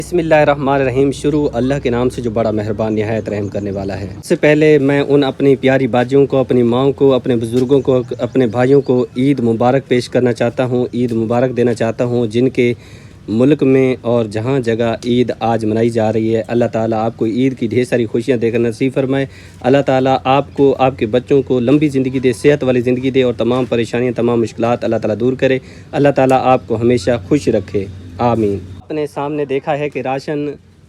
बिस्मिल्लाहिर्रहमानिर्रहीम। शुरू अल्लाह के नाम से जो बड़ा मेहरबान निहायत रहम करने वाला है। सबसे पहले मैं उन अपनी प्यारी बाजियों को, अपनी माँ को, अपने बुज़ुर्गों को, अपने भाइयों को ईद मुबारक पेश करना चाहता हूँ, ईद मुबारक देना चाहता हूँ। जिनके मुल्क में और जहाँ जगह ईद आज मनाई जा रही है, अल्लाह ताला आपको ईद की ढेर सारी खुशियाँ देकर नसीब फरमाए। अल्लाह ताला आपको, आपके बच्चों को लंबी ज़िंदगी दे, सेहत वाली ज़िंदगी दे और तमाम परेशानियाँ, तमाम मुश्किलात अल्लाह ताला दूर करे। अल्लाह ताला आपको हमेशा खुश रखे, आमीन। अपने सामने देखा है कि राशन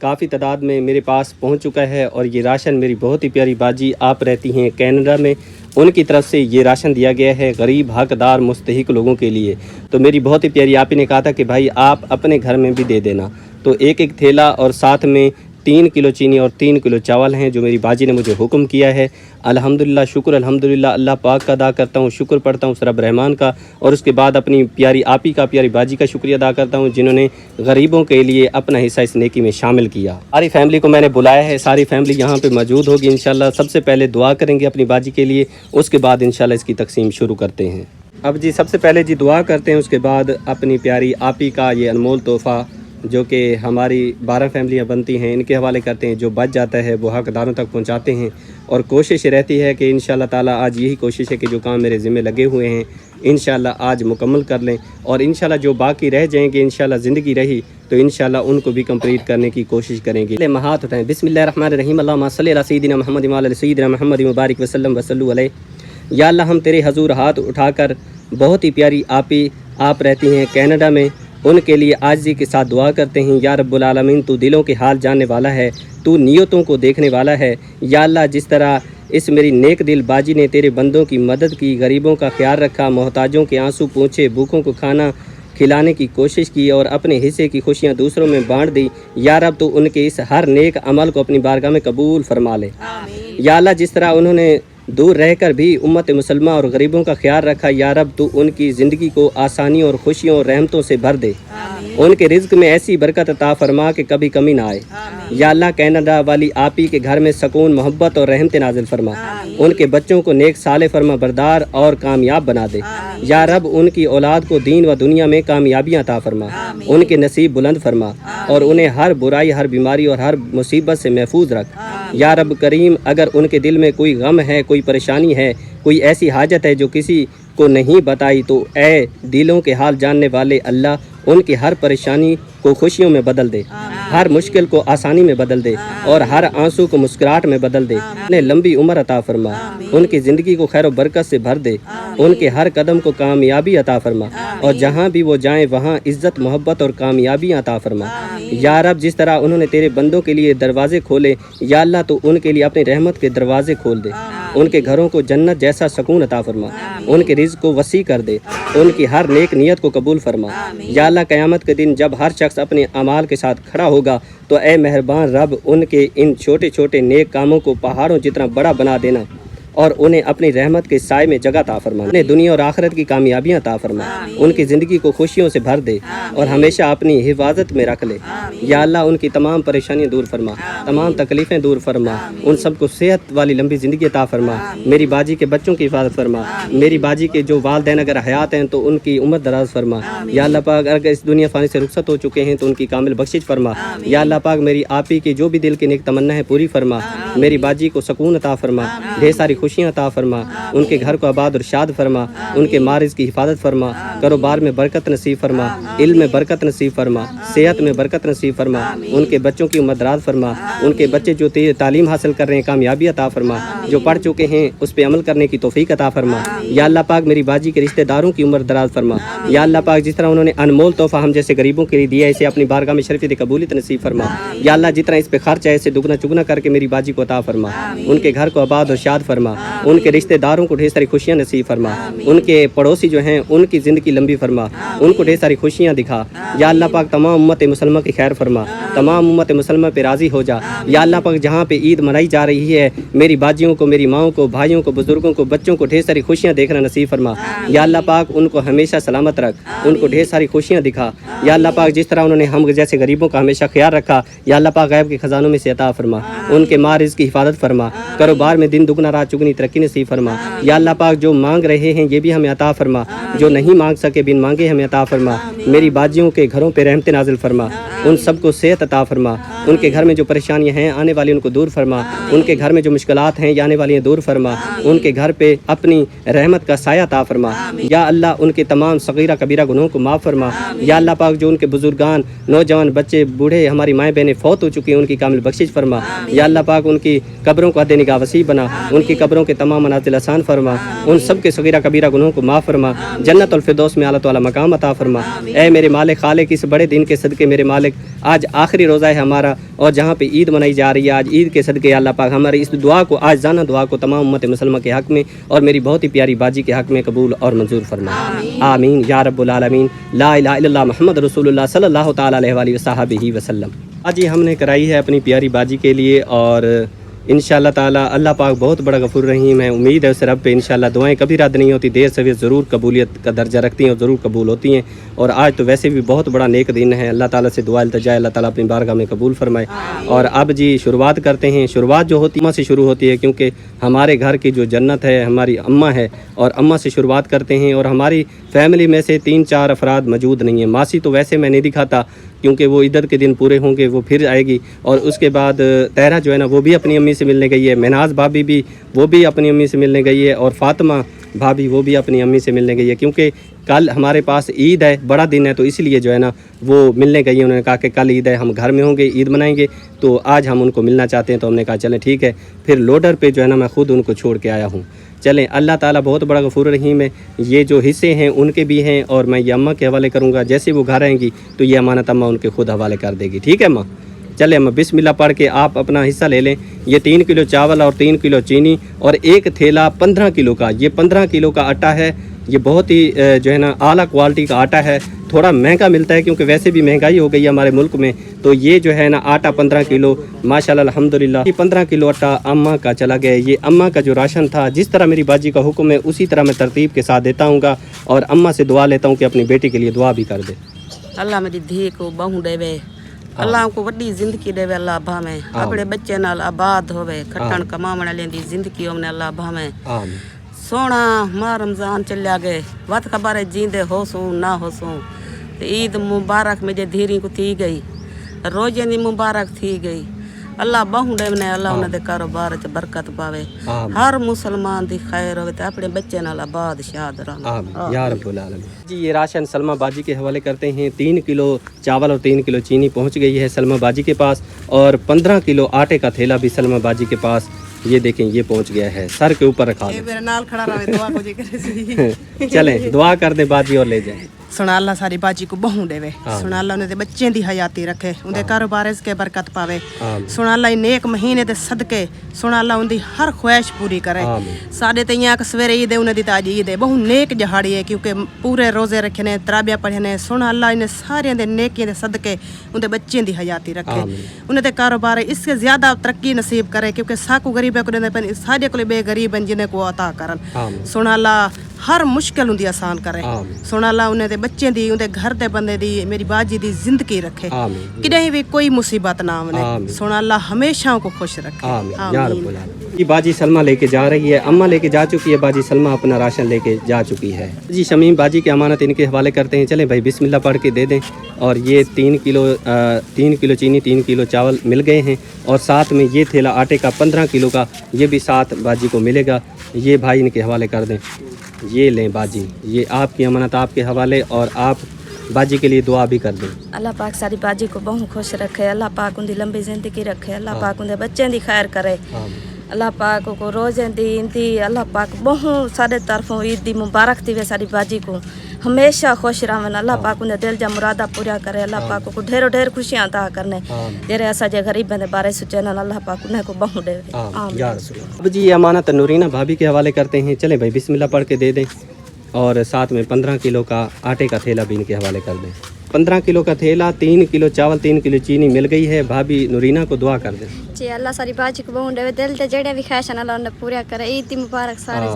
काफ़ी तादाद में मेरे पास पहुंच चुका है और ये राशन मेरी बहुत ही प्यारी बाजी, आप रहती हैं कनाडा में, उनकी तरफ से ये राशन दिया गया है गरीब हकदार मुस्तहिक लोगों के लिए। तो मेरी बहुत ही प्यारी आपी ने कहा था कि भाई आप अपने घर में भी दे देना। तो एक एक थैला और साथ में 3 किलो चीनी और 3 किलो चावल हैं जो मेरी बाजी ने मुझे हुक्म किया है। अल्हम्दुलिल्लाह, शुक्र अल्हम्दुलिल्लाह, अल्लाह पाक का अदा करता हूँ, शुक्र पढ़ता हूँ रब रहमान का। और उसके बाद अपनी प्यारी आपी का, प्यारी बाजी का शुक्रिया अदा करता हूँ जिन्होंने गरीबों के लिए अपना हिस्सा इस नेकी में शामिल किया। सारी फैमिली को मैंने बुलाया है, सारी फैमिली यहाँ पे मौजूद होगी इंशाल्लाह। सबसे पहले दुआ करेंगे अपनी बाजी के लिए, उसके बाद इंशाल्लाह इसकी तकसीम शुरू करते हैं। अब जी सबसे पहले जी दुआ करते हैं, उसके बाद अपनी प्यारी आपी का ये अनमोल तोहफ़ा जो कि हमारी 12 फैमिलियाँ बनती हैं, इनके हवाले करते हैं। जो बच जाता है वो हकदारों तक पहुँचाते हैं और कोशिश रहती है कि इंशाल्लाह ताला आज यही कोशिश है कि जो काम मेरे ज़िम्मे लगे हुए हैं इंशाल्लाह आज मुकम्मल कर लें और इंशाल्लाह जो बाकी रह जाएंगे इंशाल्लाह ज़िंदगी रही तो इंशाल्लाह उनको भी कंप्लीट करने की कोशिश करेंगे। हाथ उठाएँ। बिस्मिल्लाहिर्रहमानिर्रहीम। अल्लाहुम्मा सल्ली अला सय्यिदिना मुहम्मद व अला सय्यिदिना मुहम्मद मुबारक वसल्लम वसल्लु अलैहि। या अल्लाह, हम तेरे हजूर हाथ उठाकर बहुत ही प्यारी आपी, आप रहती हैं कनाडा में, उनके लिए आजिज़ी के साथ दुआ करते हैं। या रब्बुल आलमीन, तू दिलों के हाल जानने वाला है, तू नियतों को देखने वाला है। या अल्लाह, जिस तरह इस मेरी नेक दिल बाजी ने तेरे बंदों की मदद की, गरीबों का ख्याल रखा, मोहताजों के आंसू पोंछे, भूखों को खाना खिलाने की कोशिश की और अपने हिस्से की खुशियाँ दूसरों में बांट दी, या रब तो उनके इस हर नेक अमल को अपनी बारगाह में कबूल फरमा ले। या अल्लाह, जिस तरह उन्होंने दूर रहकर भी उम्मत मुसलमान और गरीबों का ख्याल रखा, या रब तो उनकी ज़िंदगी को आसानियों और खुशियों और रहमतों से भर दे, उनके रिज़्क़ में ऐसी बरकत अता फरमा कि कभी कमी ना आए। या अल्लाह, कनाडा वाली आपी के घर में सुकून, मोहब्बत और रहमत नाजिल फरमा, उनके बच्चों को नेक साले फरमा बरदार और कामयाब बना दे। या रब, उनकी औलाद को दीन व दुनिया में कामयाबियाँ अता फरमा, उनके नसीब बुलंद फरमा और उन्हें हर बुराई, हर बीमारी और हर मुसीबत से महफूज रख। या रब करीम, अगर उनके दिल में कोई गम है, कोई परेशानी है, कोई ऐसी हाजत है जो किसी को नहीं बताई, तो ए दिलों के हाल जानने वाले अल्लाह, उनकी हर परेशानी को खुशियों में बदल दे, हर मुश्किल को आसानी में बदल दे और हर आंसू को मुस्कुराहट में बदल दे। उन्हें लंबी उम्र अता फरमा, उनकी ज़िंदगी को खैर बरकत से भर दे, उनके हर कदम को कामयाबी अता फरमा और जहाँ भी वो जाएं वहाँ इज़्ज़त, मोहब्बत और कामयाबी अता फरमा। या रब, जिस तरह उन्होंने तेरे बंदों के लिए दरवाजे खोले, या अल्लाह तो उनके लिए अपनी रहमत के दरवाजे खोल दे, उनके घरों को जन्नत जैसा सुकून अता फरमा, उनके रिज़्क़ को वसी कर दे, उनकी हर नेक नियत को कबूल फरमा। या अल्लाह, क़यामत के दिन जब हर शख्स अपने अमाल के साथ खड़ा होगा तो ए मेहरबान रब, उनके इन छोटे छोटे नेक कामों को पहाड़ों जितना बड़ा बना देना और उन्हें अपनी रहमत के साए में जगह अता फरमा, उन्हें दुनिया और आखिरत की कामयाबियाँ अता फरमा, उनकी ज़िंदगी को खुशियों से भर दे और हमेशा अपनी हिफाजत में रख ले। या अल्लाह, उनकी तमाम परेशानियाँ दूर फरमा, तमाम तकलीफ़ें दूर फरमा, उन सबको सेहत वाली लंबी ज़िंदगी अता फरमा। मेरी बाजी के बच्चों की हिफाजत फरमा, मेरी बाजी के जो वालिदैन अगर हयात हैं तो उनकी उम्र दराज फरमा। या अल्लाह पाक, अगर इस दुनिया फ़ानी से रुखसत हो चुके हैं तो उनकी कामिल बख्शिश फरमा। या अल्लाह पाक, मेरी आपी की जो भी दिल की नेक तमन्ना है पूरी फरमा, मेरी बाजी को सुकून अता फरमा, ढेर सारी खुशियाँ अता फरमा, उनके घर को आबाद और शाद फरमा, उनके मारिज़ की हिफाजत फरमा, कारोबार में बरकत नसीब फरमा, इल्म में बरकत नसीब फरमा, सेहत में बरकत नसीब फरमा, उनके बच्चों की उम्र दराज फरमा, उनके बच्चे जो तालीम हासिल कर रहे हैं कामयाबी अता फरमा, जो पढ़ चुके हैं उस पर अमल करने की तौफीक अता फरमा। या अल्लाह पाक, मेरी बाजी के रिश्तेदारों की उम्र दराज फरमा। या अल्लाह पाक, जिस तरह उन्होंने अनमोल तोहफ़ा हम जैसे गरीबों के लिए दिया, इसे अपनी बारगाह में शरीफत कबूलियत नसीब फरमा। या अल्लाह, जितना इस पे खर्च है इसे दुगना चुगना करके मेरी बाजी को अता फरमा, उनके घर को आबाद और शाद फरमा, उनके रिश्तेदारों को ढेर सारी खुशियाँ नसीब फरमा, उनके पड़ोसी जो हैं उनकी ज़िंदगी लंबी फरमा, उनको ढेर सारी खुशियाँ दिखा। या अल्लाह पाक, तमाम उम्मत मुसलमा की खैर फरमा, तमाम उम्मत मुसलमा पे राज़ी हो जा। या अल्लाह पाक, जहाँ पे ईद मनाई जा रही है मेरी बाजियों को, मेरी माओं को, भाइयों को, बुजुर्गों को, बच्चों को ढेर सारी खुशियाँ देखना नसीब फरमा। या अल्लाह पाक, उनको हमेशा सलामत रख, उनको ढेर सारी खुशियाँ दिखा। या अल्लाह पाक, जिस तरह उन्होंने हम जैसे गरीबों का हमेशा ख्याल रखा, या अल्लाह पाक गैब के खजानों में से अता फरमा, उनके मारिज़ की हिफाजत फरमा, कारोबार में दिन दुगना रात चुगना दुगनी तरक्की नसीब फरमा। या अल्लाह पाक जो मांग रहे हैं ये भी हमें अता फरमा, जो नहीं मांग सके बिन मांगे हमें अता फरमा। मेरी बाजियों के घरों पे रहमत नाजिल फरमा, उन सबको सेहत अता फरमा। उनके घर में जो परेशानियां हैं आने वाली उनको दूर फरमा, उनके घर में जो मुश्किलात हैं आने वाली हैं दूर फरमा, उनके घर पे अपनी रहमत का साया अता फरमा। या अल्लाह उनके तमाम सगीरा कबीरा गुनाहों को माफ़ फरमा। या अल्लाह पाक जो उनके बुजुर्गान, नौजवान, बच्चे, बूढ़े, हमारी माएँ बहनें फौत हो चुकी हैं उनकी कामिल बख्शिश फरमा। या अल्लाह पाक उनकी कब्रों को अद निगाह वसी बना, उनकी कब्रों के तमाम मनाजिल आसान फरमा, उन सब के सगीरा कबीरा गुनाहों को माफ़ फरमा। जन्नतुल फिरदौस में आला तआला मकाम अता फरमा। ऐ मेरे मालिक खालिक, इस बड़े दिन के सदके मेरे मालिक आज आखिरी रोज़ा है हमारा और जहाँ पे ईद मनाई जा रही है, आज ईद के सदके अल्लाह पाक हमारी इस दुआ को, आज जाना दुआ को तमाम उम्मत मुसलमान के हक़ में और मेरी बहुत ही प्यारी बाजी के हक़ में कबूल और मंजूर फरमा। आमीन या रब्बुल आलमीन। ला इलाहा इल्लल्लाह मुहम्मद रसूलुल्लाह सल्लल्लाहु तआला अलैहि वसल्लम वसल्लम। आज ये हमने कराई है अपनी प्यारी बाजी के लिए और इंशाअल्लाह ताला अल्लाह पाक बहुत बड़ा गफूर रहीम है। उम्मीद है उस रब पे इंशाअल्लाह दुआएं कभी रद्द नहीं होती, देर सवेर ज़रूर कबूलियत का दर्जा रखती हैं और ज़रूर कबूल होती हैं। और आज तो वैसे भी बहुत बड़ा नेक दिन है, अल्लाह ताला से दुआ इल्तिजा, अल्लाह ताला अपनी बारगाह में कबूल फरमाए। और अब जी शुरुआत करते हैं। शुरुआत जो होती है अम्मा से शुरू होती है, क्योंकि हमारे घर की जो जन्नत है हमारी अम्मा है और अम्मा से शुरुआत करते हैं। और हमारी फैमिली में से 3-4 अफराद मौजूद नहीं है। मासी तो वैसे मैं नहीं दिखाता क्योंकि वो ईद के दिन पूरे होंगे, वो फिर आएगी। और उसके बाद तहरा जो है ना वो भी अपनी अम्मी से मिलने गई है, महनाज भाभी भी वो भी अपनी अम्मी से मिलने गई है, और फातिमा भाभी वो भी अपनी अम्मी से मिलने गई है। क्योंकि कल हमारे पास ईद है, बड़ा दिन है, तो इसलिए जो है ना वो मिलने गई है। उन्होंने कहा कि कल ईद है, हम घर में होंगे, ईद मनाएंगे, तो आज हम उनको मिलना चाहते हैं। तो हमने कहा चलें ठीक है। फिर लोडर पे जो है ना मैं खुद उनको छोड़ के आया हूँ। चलें, अल्लाह ताला बहुत बड़ा गफूर रहीम है। ये जो हिस्से हैं उनके भी हैं और मैं ये अम्मा के हवाले करूँगा। जैसे वो घर आएंगी तो ये अमानत अम्मा उनके खुद हवाले कर देगी। ठीक है अम्मा? चले अम्मा बिस्मिल्लाह पढ़ के आप अपना हिस्सा ले लें। ये 3 किलो चावल और 3 किलो चीनी और एक थैला 15 किलो का, ये 15 किलो का आटा है। ये बहुत ही जो है ना आला क्वालिटी का आटा है। थोड़ा महंगा मिलता है क्योंकि वैसे भी महंगाई हो गई है हमारे मुल्क में। तो ये जो है ना आटा 15 किलो माशाल्लाह अल्हम्दुलिल्लाह, ये 15 किलो आटा अम्मा का चला गया। ये अम्मा का जो राशन था, जिस तरह मेरी बाजी का हुक्म है उसी तरह मैं तरतीब के साथ देता हूँगा। और अम्मा से दुआ लेता हूँ कि अपनी बेटी के लिए दुआ भी कर दे। अल्लाह मेरी धी को बहू देवे, अल्लाह को वड्डी जिंदगी देवे, अल्लाह भावे अपने बच्चे नाल आबाद होवे, खट्टन कमावण लेंदी जिंदगी ओमने अल्लाह भावे। सोना माह रमजान चलिया गए, वत खबर जींदे हो सो ना हो सो। ईद मुबारक मुझे धीरी को थी गई, रोजे दी मुबारक थी गई। अल्लाह बहु ने अल्लाह उन्हें कारोबार च बरकत पावे, हर मुसलमान दी खैर होवे ते अपने बच्चे नाल आबाद शाद रहे या रब्बुल आलमीन। जी ये राशन सलमा बाजी के हवाले करते हैं। 3 किलो चावल और 3 किलो चीनी पहुंच गई है सलमा बाजी के पास और 15 किलो आटे का थैला भी सलमा बाजी के पास, ये देखें ये पहुंच गया है। सर के ऊपर रखा मेरे नाल खड़ा रहे, दुआ को जी करे। चलें दुआ कर दे बाजी और ले जाए। सुना अल्लाह सारी बाजी को बहू देवे, सुना अल्लाह उन्हें बच्चे दी हयाती रखे, उनके कारोबार के बरकत पावे। सुना अल्लाह नेक महीने दे सदके, सुना अल्लाह उनकी हर ख्वाहिश पूरी करे। साढ़े ते यहाँ सवेरे ईद है, उन्हें दी ताज ईद है, बहु नेक जहाड़ी है क्योंकि पूरे रोजे रखे ने, तराबिया पढ़े ने। सुना अल्लाह इन्हें सारे दे नेकियों दे सदके उनके बच्चे दी हयाती रखे, उन्हें दे कारोबार इससे ज्यादा तरक्की नसीब करे क्योंकि साकू गरीब है को सारे को बे गरीब जिन्हें को अता करन। सुना अल्लाह हर मुश्किल उनकी आसान करे। सुना अल्लाह उन्हें दे बच्चे दी, उनके घर दे बंदे दी, मेरी बाजी दी जिंदगी रखे, किडे भी कोई मुसीबत ना आवे। सुना अल्लाह हमेशा को खुश रखे। आमीन। ये बाजी सलमा लेके जा रही है, अम्मा लेके जा चुकी है, बाजी सलमा अपना राशन लेके जा चुकी है। जी शमीम बाजी की अमानत इनके हवाले करते हैं। चलें भाई बिस्मिल्लाह पढ़ के दे दें। और ये 3 किलो चीनी 3 किलो चावल मिल गए हैं और साथ में ये थैला आटे का 15 किलो का ये भी साथ बाजी को मिलेगा। ये भाई इनके हवाले कर दें। ये लें बाजी, ये आपकी अमानत आपके हवाले और आप बाजी के लिए दुआ भी कर दें। अल्लाह पाक सारी बाजी को बहुत खुश रखे, अल्लाह पाक उनकी लंबी जिंदगी रखे, अल्लाह पाक उनके बच्चे की खैर करे, अल्लाह पाक को रोजे दी अल्लाह पाक बहुत सारे तरफों ईद दी मुबारक थी सारी बाजी को, हमेशा खुश रहन। अल्लाह पाक उन्हें दिल जा मुरादा पूरा करे, अल्लाह पाक को ढेरों ढेर खुशियां अता करने। जेरे असा जे गरीबों के बारे सोचे ना अल्लाह पाक उन्हें को बहुत दे। अब जी ये अमानत नूरीना भाभी के हवाले करते हैं। चलें भाई बिस्मिल्लाह पढ़ के दे दें और साथ में 15 किलो का आटे का थैला भी इनके हवाले कर दें। 15 किलो का थैला, 3 किलो चावल, 3 किलो चीनी मिल गई है। भाभी नूरीना को दुआ कर दें। जी अल्लाह सारी बाजी को बहुत दे, दिल ते जेड़े भी ख्वाहिश अल्लाह उन्हें पूरा करे। ईद दी मुबारक सारे।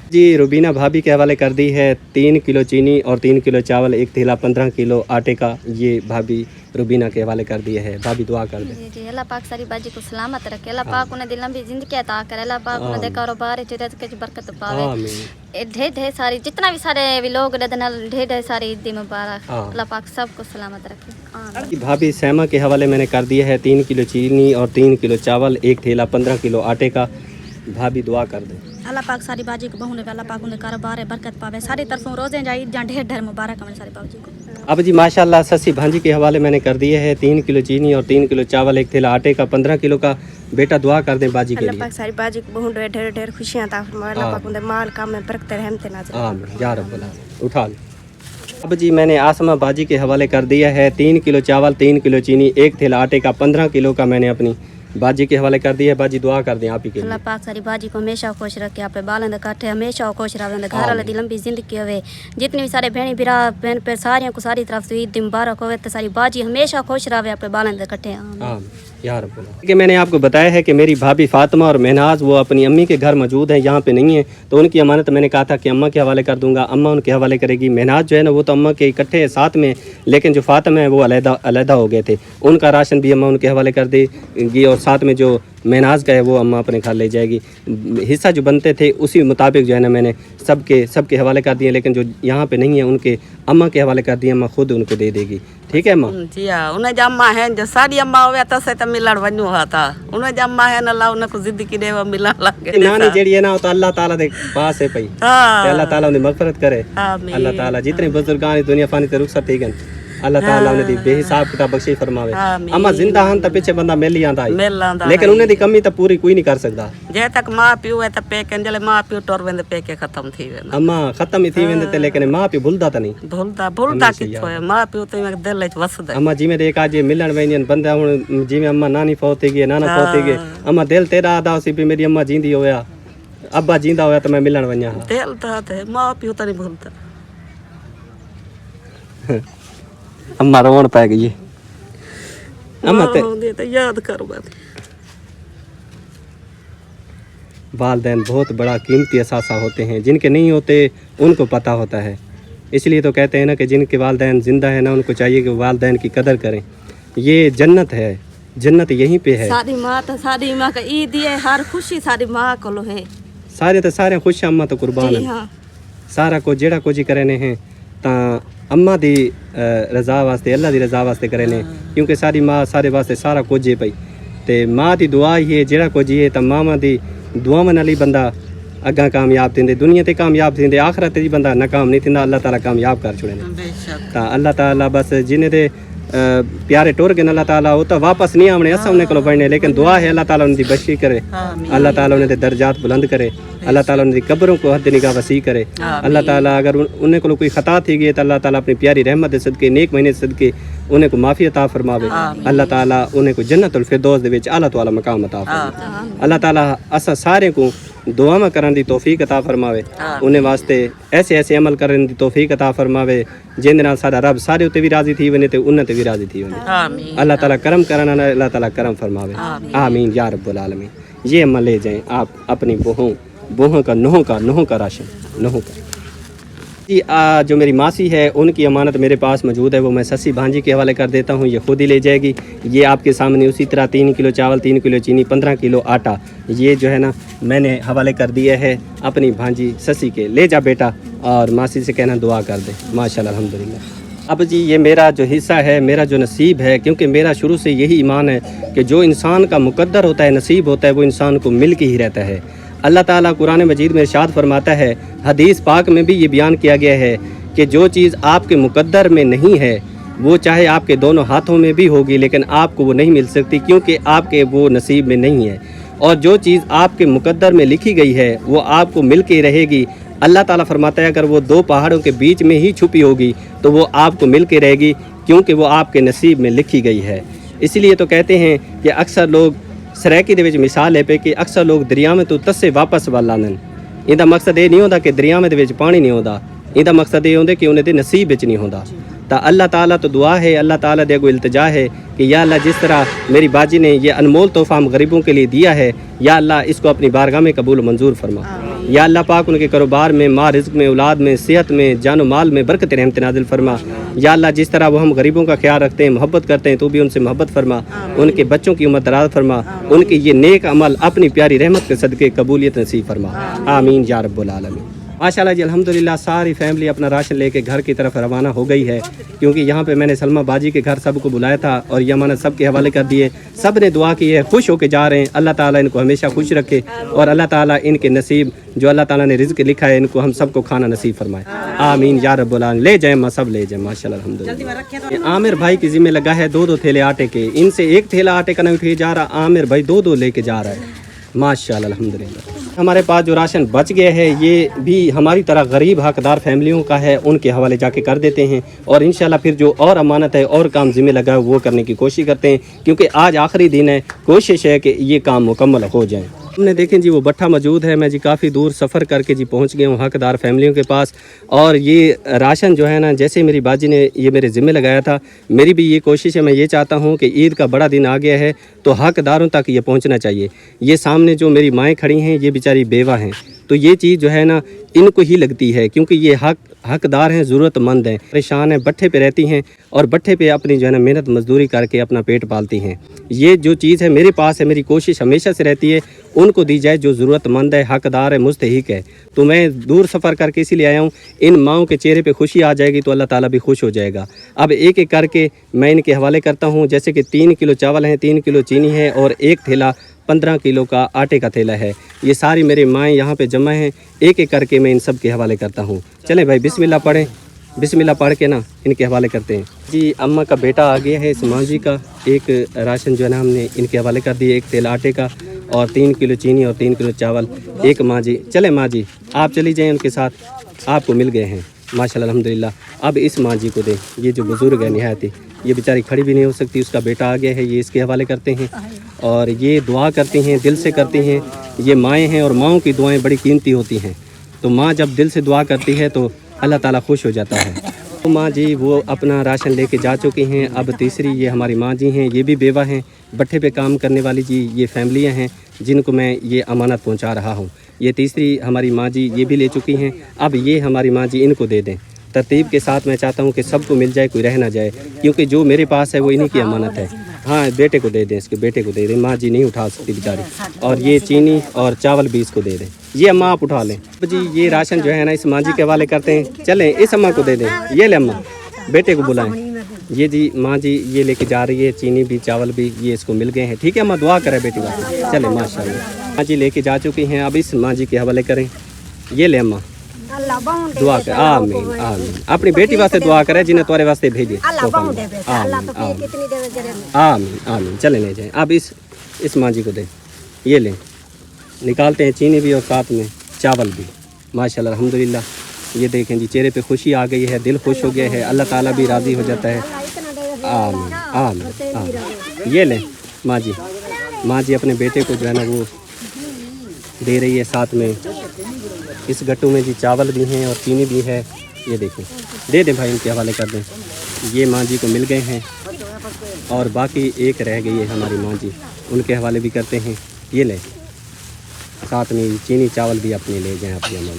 जी रुबीना भाभी के हवाले कर दी है 3 किलो चीनी और 3 किलो चावल, एक थैला 15 किलो आटे का। ये भाभी रुबीना के हवाले कर दिया है। भाभी दुआ कर दे। जी जी अल्लाह पाक सारी बाजी को सलामत रखे, अल्लाह पाक उन्हें दिल लंबी जिंदगी अता करे, अल्लाह पाक उन्हें दे कारोबार च रिज़्क़ च बरकत पावे। आमीन। ढेर ढेर सारी जितना भी सारे भी लोग ढेर ढेर सारी ईद मुबारक, अल्लाह पाक सबको सलामत रखे। आमीन। भाभी सैमा के हवाले मैंने कर दिया है 3 किलो चीनी और 3 किलो चावल, एक थैला 15 किलो आटे का। भाभी दुआ कर दे। अल्लाह पाक सारी बाजी को बहुने अल्लाह पाक उन्हें कारोबार है बरकत पावे, सारी तरफों रोज़ें जाई जहाँ ढेर ढेर मुबारक हमारे सारी बाजी को। अब जी माशाल्लाह ससी भांजी के हवाले मैंने कर दिए है 3 किलो चीनी और 3 किलो चावल, एक थैला आटे का 15 किलो का। बेटा दुआ कर दें बाजी के अल्लाह लिए। पाक सारी बाजी को बहु ढेर ढेर खुशियां अता फरमाए, अल्लाह पाक उनके माल काम में बरकत रहमत नाज़िल। आमीन या रब्बल आलमीन। उठा ले। अब जी मैंने आसमा बाजी के हवाले कर दिया है 3 किलो चावल, 3 किलो चीनी, एक थैला आटे का 15 किलो का मैंने अपनी बाजी के हवाले कर दिया है। बाजी दुआ कर दें आप ही के लिए। अल्लाह पाक सारी बाजी को हमेशा खुश रखे, आप बालन दे काठे हमेशा खुश रहे, घर वाले दी लंबी जिंदगी होवे, जितनी भी सारे बहनी बिरा बहन पे सारियों को सारी तरफ से ईद मुबारक होवे, तो सारी बाजी हमेशा खुश रहे, आप बालन दे काठे। या रब्बल आलमीन। कि मैंने आपको बताया है कि मेरी भाभी फातिमा और महनाज वो अपनी अम्मी के घर मौजूद हैं, यहाँ पे नहीं है, तो उनकी अमानत मैंने कहा था कि अम्मा के हवाले कर दूंगा, अम्मा उनके हवाले करेगी। महनाज जो है ना वो तो अम्मा के इकट्ठे है साथ में, लेकिन जो फातिमा है वो अलहदा हो गए थे, उनका राशन भी अम्मा उनके हवाले कर देगी और साथ में जो महनाज का है वो अम्मा अपने घर ले जाएगी। हिस्सा जो बनते थे उसी मुताबिक जो है ना मैंने सबके हवाले कर दिए, लेकिन जो यहाँ पे नहीं है उनके अम्मा के हवाले कर दिए, अम्मा खुद उनको दे देगी। ठीक है अम्मा? जी हाँ, उन्हें जो अम्मा है जो सारी अम्मा हुआ तो से तो मिलण वञो हा था, उन्हें जो अम्मा है ना अल्लाह उनको जिंदगी दे वो मिलण लगे। नानी जेड़ी है ना वो तो अल्लाह ताला दे पास है पई। हाँ। अल्लाह ताला उन्हें मगफरत करे। आमीन। अल्लाह ताला जितने बुजुर्गान दुनिया फानी ते रुखसत थी गन, अल्लाह ताला उन्हें दी बेहिसाब किताब बख्शी फरमावे। आमीन। अम्मा जिंदा हन तो पीछे बंदा मिल ही आंदा है, मिल आंदा लेकिन उन्हें दी कमी तो पूरी कोई नहीं कर सकता। जे तक माँ प्यो है तो पेके जले माँ प्यो टोर वेंदे पेके खत्म थी वेंदा, अम्मा खत्म ही थी वेंदे ते, लेकिन मां प्यो भूलदा तो नहीं। भूलता किथो है, माँ प्यो तो दिल च वसदा। अम्मा जिमें देख आज मिलन वेंदियन बंदा हुन जिमें अम्मा नानी फौत थी गई, नाना फौत थी गए, अम्मा दिल तेरा आदा सी भी मेरी अम्मा जींदी होया, अब्बा जींदा होया तो मैं मिलन वन्या। दिल तो है, माँ प्यो तो नहीं भूलता। अम्मा रोन पै गई। अम्मा तो याद करो बात। वालदैन बहुत बड़ा कीमती असासा होते हैं, जिनके नहीं होते उनको पता होता है। इसलिए तो कहते हैं ना कि जिनके वालदैन ज़िंदा है ना उनको चाहिए कि वालदैन की कदर करें। ये जन्नत है, जन्नत यहीं पे है। सारी माँ का ईद है, हर खुशी सारी माँ को है। सारे खुश अम्मा तो कुर्बान जी है। हाँ। सारा कुछ जेड़ा कुछ करे ने हैं तां अम्मा दी रज़ा वास्ते, अल्लाह दी रज़ा वास्ते करे ने, क्योंकि सारी माँ सारे वास्ते सारा कुछ है पई, ते माँ दी दुआ ही है जेड़ा कुछ है, तां मामा दी दुआवां नाल ही बंदा अग्गा कामयाब थींदे, दुनिया ते कामयाब थींदे, आखिरत ते बंदा नाकाम नहीं थींदा, अल्लाह ताला कामयाब कर छुड़े ने। तां अल्लाह ताला बस जिन्हें दे प्यारे टुर गए अल्लाह ताला वो तो वापस नहीं आने, अस उन्हें को बढ़ने, लेकिन दुआ है अल्लाह ताला उनकी बख्शी करे, अल्लाह ताला उन्हें दर्जात बुलंद करे, अल्लाह ताला उनकी कब्रों को हद निगाह वसी करे। अल्लाह ताला अगर उन्हें को कोई खता थी गई तो अल्लाह ताला अपनी प्यारी रहमत दे सदके, नेक महीने सदके उन्हें को माफ़ी अता फरमावे। अल्लाह ताला उन्हें को जन्नतुल फिरदौस दे विच आला तो आला मकाम अता फरमावे। अल्लाह ताला असा सारे को दुआवां करन दी तौफीक अता फरमावे, उन्हें वास्ते ऐसे ऐसे अमल करन दी तौफीक अता फरमावे जिंदे नाल साडा रब सारे उते भी राजी थी वने ते उन्हां ते भी राजी थी वने। आमीन। अल्लाह ताला करम करना, अल्लाह ताला करम फरमावे। आमीन या रब्बुल आलमीन। ये अमल ले जाएं आप अपनी बहूं का नोहों का राशन नोहों का। जी जो मेरी मासी है उनकी अमानत मेरे पास मौजूद है, वो मैं ससी भांजी के हवाले कर देता हूँ, ये खुद ही ले जाएगी। ये आपके सामने उसी तरह 3 किलो चावल, 3 किलो चीनी, 15 किलो आटा, ये जो है ना मैंने हवाले कर दिया है अपनी भांजी ससी के। ले जा बेटा और मासी से कहना दुआ कर दे। माशाल्लाह अल्हम्दुलिल्लाह। अब जी ये मेरा जो हिस्सा है, मेरा जो नसीब है, क्योंकि मेरा शुरू से यही ईमान है कि जो इंसान का मुकद्दर होता है, नसीब होता है, वो इंसान को मिल के ही रहता है। अल्लाह ताला कुरान मजीद में इरशाद फरमाता है, हदीस पाक में भी ये बयान किया गया है कि जो चीज़ आपके मुकद्दर में नहीं है वो चाहे आपके दोनों हाथों में भी होगी, लेकिन आपको वो नहीं मिल सकती क्योंकि आपके वो नसीब में नहीं है। और जो चीज़ आपके मुकद्दर में लिखी गई है वो आपको मिल के रहेगी। अल्लाह ताला फरमाता है अगर वो 2 पहाड़ों के बीच में ही छुपी होगी तो वो आपको मिल के रहेगी, क्योंकि वो आपके नसीब में लिखी गई है। इसलिए तो कहते हैं कि अक्सर लोग सरैकी दे विच मिसाल है पे कि अक्सर लोग दरिया में तो तस्से वापस वल आंदे। इहदा मकसद ये नहीं होता कि दरिया में दे विच पानी नहीं होता, इहदा मकसद ये होंदा कि उन्हें दे नसीब विच नहीं होता। तो अल्लाह ताला तो दुआ है, अल्लाह ताला दे को इल्तिजा है कि या अल्लाह जिस तरह मेरी बाजी ने ये अनमोल तोहफा हम गरीबों के लिए दिया है, या अल्लाह इसको अपनी बारगाह में कबूल मंजूर फरमा। या अल्लाह पाक उनके कारोबार में, माँ रिज़्क़ में, औलाद में, सेहत में, जान माल में बरकत रहमत नाज़िल फरमा। या अल्लाह जिस तरह वो हम गरीबों का ख्याल रखते हैं, मोहब्बत करते हैं, तो भी उनसे मोहब्बत फरमा, उनके बच्चों की उम्र दराज फरमा, उनके ये नेक अमल अपनी प्यारी रहमत के सदके कबूलियत नसीब फरमा। आमीन या रब्बुल आलमीन। माशाल्लाह जी अल्हम्दुलिल्लाह सारी फैमिली अपना राशन लेके घर की तरफ रवाना हो गई है, क्योंकि यहाँ पे मैंने सलमा बाजी के घर सबको बुलाया था और ये अमानत सब के हवाले कर दिए। सब ने दुआ की है, खुश होके जा रहे हैं। अल्लाह ताला इनको हमेशा खुश रखे और अल्लाह ताला इनके नसीब जो अल्लाह ताला ने रिज़्क़ लिखा है इनको हम सबको खाना नसीब फरमाए। आमीन या रब्बुल आलमीन। ले जाए माँ, सब ले जाए माशाल्लाह अल्हम्दुलिल्लाह। आमिर भाई के ज़िम्मे लगा है 2-2 थैले आटे के, इनसे एक थैला आटे का नहीं उठे जा रहा, आमिर भाई 2-2 लेके जा रहा है माशाल्लाह अल्हम्दुलिल्लाह। हमारे पास जो राशन बच गया है ये भी हमारी तरह गरीब हकदार फैमिलियों का है, उनके हवाले जाके कर देते हैं और इंशाल्लाह फिर जो और अमानत है और काम ज़िम्मे लगा है वो करने की कोशिश करते हैं, क्योंकि आज आखिरी दिन है। कोशिश है कि ये काम मुकम्मल हो जाए। हमने देखें जी वो भट्ठा मौजूद है, मैं जी काफ़ी दूर सफ़र करके जी पहुंच गया हूँ हकदार फैमिलियों के पास। और ये राशन जो है ना, जैसे मेरी बाजी ने ये मेरे ज़िम्मे लगाया था, मेरी भी ये कोशिश है, मैं ये चाहता हूँ कि ईद का बड़ा दिन आ गया है तो हकदारों तक ये पहुँचना चाहिए। ये सामने जो मेरी माएँ खड़ी हैं ये बेचारी बेवा हैं, तो ये चीज़ जो है ना इनको ही लगती है, क्योंकि ये हकदार हैं, ज़रूरतमंद हैं, परेशान हैं, भट्ठे पे रहती हैं और भट्ठे पे अपनी जो है ना मेहनत मजदूरी करके अपना पेट पालती हैं। ये जो चीज़ है मेरे पास है, मेरी कोशिश हमेशा से रहती है उनको दी जाए जो ज़रूरतमंद है, हकदार है, मुस्तहिक है। तो मैं दूर सफ़र करके इसीलिए आया हूँ। इन माओं के चेहरे पे खुशी आ जाएगी तो अल्लाह ताला भी खुश हो जाएगा। अब एक एक करके मैं इनके हवाले करता हूँ। जैसे कि 3 किलो चावल हैं, 3 किलो चीनी है और एक थैला 15 किलो का आटे का थैला है। ये सारी मेरे माएँ यहाँ पे जमा हैं, एक एक करके मैं इन सब के हवाले करता हूँ। चलें भाई बिस्मिल्लाह पढ़ें, बिस्मिल्लाह पढ़ के ना इनके हवाले करते हैं। जी अम्मा का बेटा आ गया है, इस माँ जी का एक राशन जो है ना हमने इनके हवाले कर दिया, एक थैला आटे का और 3 किलो चीनी और 3 किलो चावल। एक माँ जी, चले माँ जी आप चली जाएँ उनके साथ, आपको मिल गए हैं माशाल्लाह अल्हम्दुलिल्लाह। अब इस माँ जी को दें, ये जो बुज़ुर्ग है निहायती, ये बेचारी खड़ी भी नहीं हो सकती, उसका बेटा आ गया है, ये इसके हवाले करते हैं और ये दुआ करती हैं, दिल से करती हैं। ये माएँ हैं और माँओं की दुआएं बड़ी कीमती होती हैं, तो माँ जब दिल से दुआ करती है तो अल्लाह ताला खुश हो जाता है। तो माँ जी वो अपना राशन लेके जा चुकी हैं। अब तीसरी ये हमारी माँ जी हैं, ये भी बेवा हैं, भट्ठे पे काम करने वाली जी ये फैमिलियाँ हैं जिनको मैं ये अमानत पहुँचा रहा हूँ। ये तीसरी हमारी माँ जी ये भी ले चुकी हैं। अब ये हमारी माँ जी इनको दे दें तरतीब के साथ। मैं चाहता हूँ कि सबको मिल जाए, कोई रह ना जाए, क्योंकि जो मेरे पास है वो इन्हीं की अमानत है। हाँ बेटे को दे दें, इसके बेटे को दे दें, माँ जी नहीं उठा सकती बेचारी। और ये चीनी और चावल भी इसको दे दें। ये अम्मा आप उठा लें जी। ये राशन जो है ना इस माँ जी के हवाले करते हैं। चलें इस अम्मा को दे दें, ये ले अम्मा, बेटे को बुलाएं। ये जी माँ जी ये लेके जा रही है, चीनी भी चावल भी ये इसको मिल गए हैं। ठीक है अम्मा, दुआ करें बेटी वास्ते। चले माशाल्लाह, माँ जी लेके जा चुकी हैं। अब इस माँ जी के हवाले करें। ये ले अम्मा, दुआ कर। आमीन आमीन। अपनी बेटी वास्ते दुआ करे जिन्हें तुम्हारे वास्ते भेजे। आमीन आमीन। चले ले जाएं। अब इस माँ जी को दें, ये लें, निकालते हैं चीनी भी और साथ में चावल भी। माशाल्लाह अल्हम्दुलिल्लाह। ये देखें जी चेहरे पे खुशी आ गई है, दिल खुश हो गया है, अल्लाह ताला भी राज़ी हो जाता है। आमीन आमीन आमीन। ये लें माँ जी, माँ जी अपने बेटे को जो है ना वो दे रही है। साथ में इस गट्टू में जी चावल भी हैं और चीनी भी है। ये देखें, दे दें भाई, इनके हवाले कर दें। ये माँ जी को मिल गए हैं और बाकी एक रह गई है हमारी माँ जी, उनके हवाले भी करते हैं। ये लें, साथ में चीनी चावल भी अपने ले जाएं अपनी अम्मा।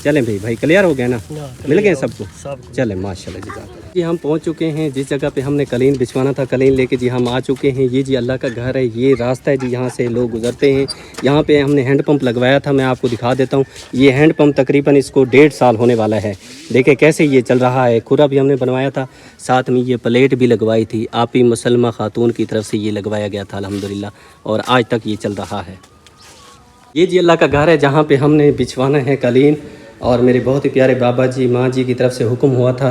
चलें भाई क्लियर हो गए ना, मिल गए सबको। चलें माशाल्लाह जी। हम पहुंच चुके हैं जिस जगह पे हमने कलीन बिछवाना था, कलीन लेके जी हम आ चुके हैं। ये जी अल्लाह का घर है, ये रास्ता है जी, यहाँ से लोग गुजरते हैं। यहाँ पे हमने हैंड पंप लगवाया था, मैं आपको दिखा देता हूँ। ये हैंड पंप तकरीबन इसको 1.5 साल होने वाला है। देखें कैसे ये चल रहा है। खुरा भी हमने बनवाया था, साथ में ये प्लेट भी लगवाई थी। आप ही मुसलमा खातून की तरफ से ये लगवाया गया था अल्हम्दुलिल्लाह, और आज तक ये चल रहा है। ये जी अल्लाह का घर है जहाँ पे हमने बिछवाना है कलीन, और मेरे बहुत ही प्यारे बाबा जी माँ जी की तरफ से हुक्म हुआ था।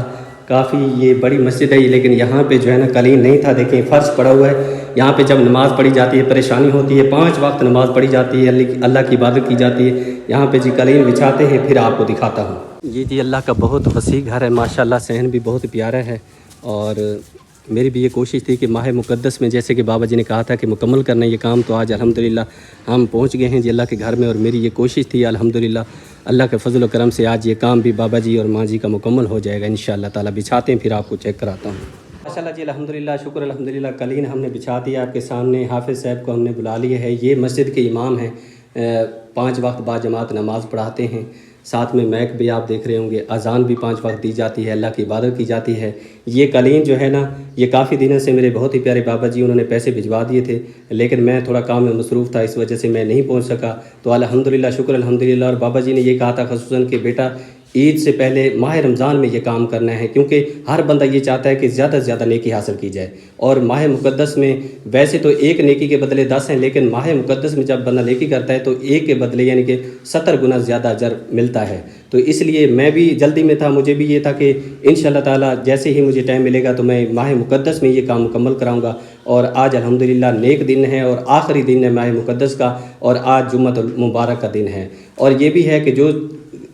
काफ़ी ये बड़ी मस्जिद है, लेकिन यहाँ पे जो है ना कलीन नहीं था। देखें फर्श पड़ा हुआ है। यहाँ पे जब नमाज़ पढ़ी जाती है परेशानी होती है, 5 वक्त नमाज़ पढ़ी जाती है, अल्लाह की इबादत की जाती है। यहाँ पे जी कलीन बिछाते हैं, फिर आपको दिखाता हूँ। ये जी अल्लाह का बहुत वसी घर है माशाल्लाह, सहन भी बहुत प्यारा है। और मेरी भी ये कोशिश थी कि माह मुक़द्दस में जैसे कि बाबा जी ने कहा था कि मुकम्मल करना ये काम, तो आज अल्हम्दुलिल्लाह हम पहुँच गए हैं जी अल्लाह के घर में। और मेरी ये कोशिश थी अल्हम्दुलिल्लाह, اللہ کے فضل و کرم سے آج یہ کام بھی بابا جی اور ماں جی کا مکمل ہو جائے گا انشاءاللہ تعالیٰ. بچھاتے ہیں پھر آپ کو چیک کراتا ہوں. ماشاءاللہ جی الحمدللہ شکر الحمدللہ. قالین ہم نے بچھا دیا آپ کے سامنے. حافظ صاحب کو ہم نے بلا لیا ہے. یہ مسجد کے امام ہیں, 5 وقت بعد جماعت نماز پڑھاتے ہیں. ساتھ میں میک بھی آپ دیکھ رہے ہوں گے. اذان بھی 5 وقت دی جاتی ہے, اللہ کی عبادت کی جاتی ہے. یہ قالین جو ہے نا, یہ کافی دنوں سے میرے بہت ہی پیارے بابا جی انہوں نے پیسے بھجوا دیے تھے, لیکن میں تھوڑا کام میں مصروف تھا, اس وجہ سے میں نہیں پہنچ سکا. تو الحمدللہ شکر الحمدللہ. اور بابا جی نے یہ کہا تھا خصوصاً کہ بیٹا عید سے پہلے ماہ رمضان میں یہ کام کرنا ہے, کیونکہ ہر بندہ یہ چاہتا ہے کہ زیادہ سے زیادہ نیکی حاصل کی جائے. اور ماہ مقدس میں ویسے تو ایک نیکی کے بدلے 10 ہیں, لیکن ماہ مقدس میں جب بندہ نیکی کرتا ہے تو ایک کے بدلے یعنی کہ 70 گنا زیادہ اجر ملتا ہے. تو اس لیے میں بھی جلدی میں تھا, مجھے بھی یہ تھا کہ انشاءاللہ تعالیٰ جیسے ہی مجھے ٹائم ملے گا تو میں ماہ مقدس میں یہ کام مکمل کراؤں گا. اور آج الحمدللہ نیک دن ہے اور آخری دن ہے ماہ مقدس کا, اور آج جمعۃ المبارک کا دن ہے. اور یہ بھی ہے کہ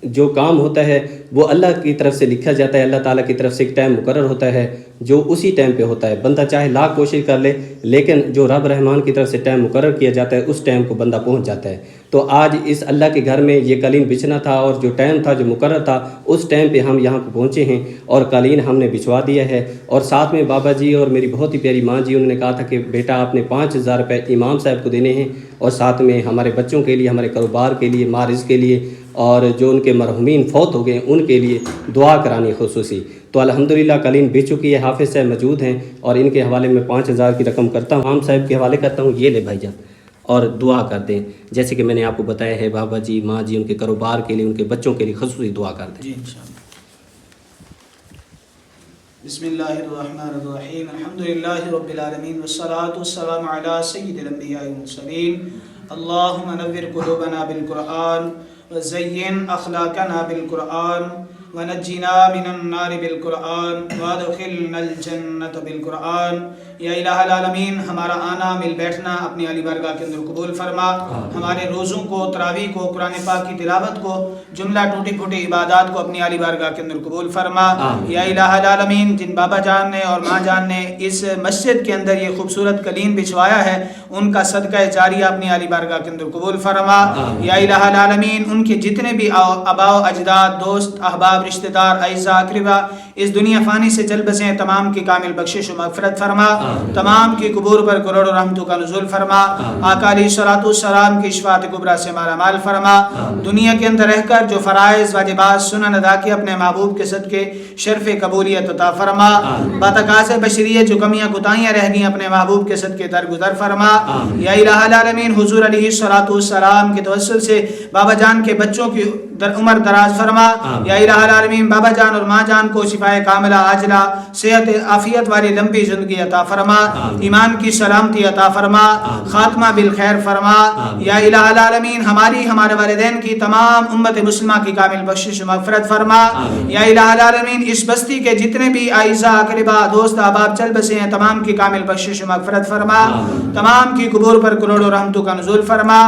جو کام ہوتا ہے وہ اللہ کی طرف سے لکھا جاتا ہے, اللہ تعالیٰ کی طرف سے ایک ٹائم مقرر ہوتا ہے جو اسی ٹائم پہ ہوتا ہے. بندہ چاہے لاکھ کوشش کر لے, لیکن جو رب رحمان کی طرف سے ٹائم مقرر کیا جاتا ہے اس ٹائم کو بندہ پہنچ جاتا ہے. تو آج اس اللہ کے گھر میں یہ قالین بچھنا تھا, اور جو ٹائم تھا جو مقرر تھا اس ٹائم پہ ہم یہاں پہ پہنچے ہیں اور قالین ہم نے بچھوا دیا ہے. اور ساتھ میں بابا جی اور میری بہت ہی پیاری ماں جی انہوں نے کہا تھا کہ بیٹا آپ نے 5000 روپے امام صاحب کو دینے ہیں, اور ساتھ میں ہمارے بچوں کے لیے, ہمارے کاروبار کے لیے, مارز کے لیے, اور جو ان کے مرحومین فوت ہو گئے ان کے لیے دعا کرانی خصوصی. تو الحمدللہ قالین بچ چکی ہے, حافظ صاحب موجود ہیں, اور ان کے حوالے میں 5000 کی رقم کرتا ہوں, امام صاحب کے حوالے کرتا ہوں. یہ لے بھائی جان, اور دعا کر دیں جیسے کہ میں نے آپ کو بتایا ہے. بابا جی ماں جی ان کے کاروبار کے لیے, ان کے بچوں کے لیے خصوصی دعا کر دیں. جی انشاءاللہ. بسم اللہ الرحمن الرحیم. الحمدللہ رب العالمین والصلاة والسلام علی سید الانبیاء والمرسلین. اللہم نور قلوبنا بالقرآن وزین اخلاقنا بالقرآن ونجنا من النار بالقرآن وادخلنا الجنت بالقرآن. یا الہ العالمین, ہمارا آنا مل بیٹھنا اپنی علی بارگاہ کے اندر قبول فرما. ہمارے روزوں کو, تراویح کو, قرآن پاک کی تلاوت کو, جملہ ٹوٹی پھوٹی عبادات کو اپنی علی بارگاہ کے اندر قبول فرما. یا الہ العالمین, جن بابا جان نے اور ماں جان نے اس مسجد کے اندر یہ خوبصورت قالین بچھوایا ہے ان کا صدقہ جاریہ اپنی علی بارگاہ کے اندر قبول فرما. یا الہ العالمین, ان کے جتنے بھی آباء و اجداد, دوست احباب, رشتہ دار, اعزاء, اقربا اس دنیا فانی سے چل بسے ہیں, تمام کی کامل بخشش و مغفرت فرما. تمام کی قبور پر کروڑوں رحمتوں کا نزول فرما. آقا علیہ الصلوۃ والسلام کی شفاعت کبریٰ سے مالا مال فرما. دنیا کے اندر رہ کر جو فرائض واجبات سنن ادا کے اپنے محبوب کے صدقے شرف قبولیت عطا فرما. بتقاض بشریت جو کمیاں کوتاہیاں رہ گئیں اپنے محبوب کے صدقے درگزر فرما. یا الہ العالمین, حضور علیہ الصلوۃ والسلام کے توسل سے بابا جان کے بچوں کی عمر دراز فرما. یا الہ العالمین, بابا جان اور ماں جان کو شفائے کاملہ عاجلہ, صحت عافیت والی لمبی زندگی عطا فرما. ایمان کی سلامتی عطا فرما, خاتمہ بالخیر فرما. یا الہ العالمین, ہماری, ہمارے والدین کی, تمام امت مسلمہ کی کامل بخشش و مغفرت فرما. یا الہ العالمین, اس بستی کے جتنے بھی اعزاء, اقربا, دوست احباب چل بسے ہیں تمام کی کامل بخشش و مغفرت فرما. تمام کی قبور پر کروڑوں رحمتوں کا نزول فرما.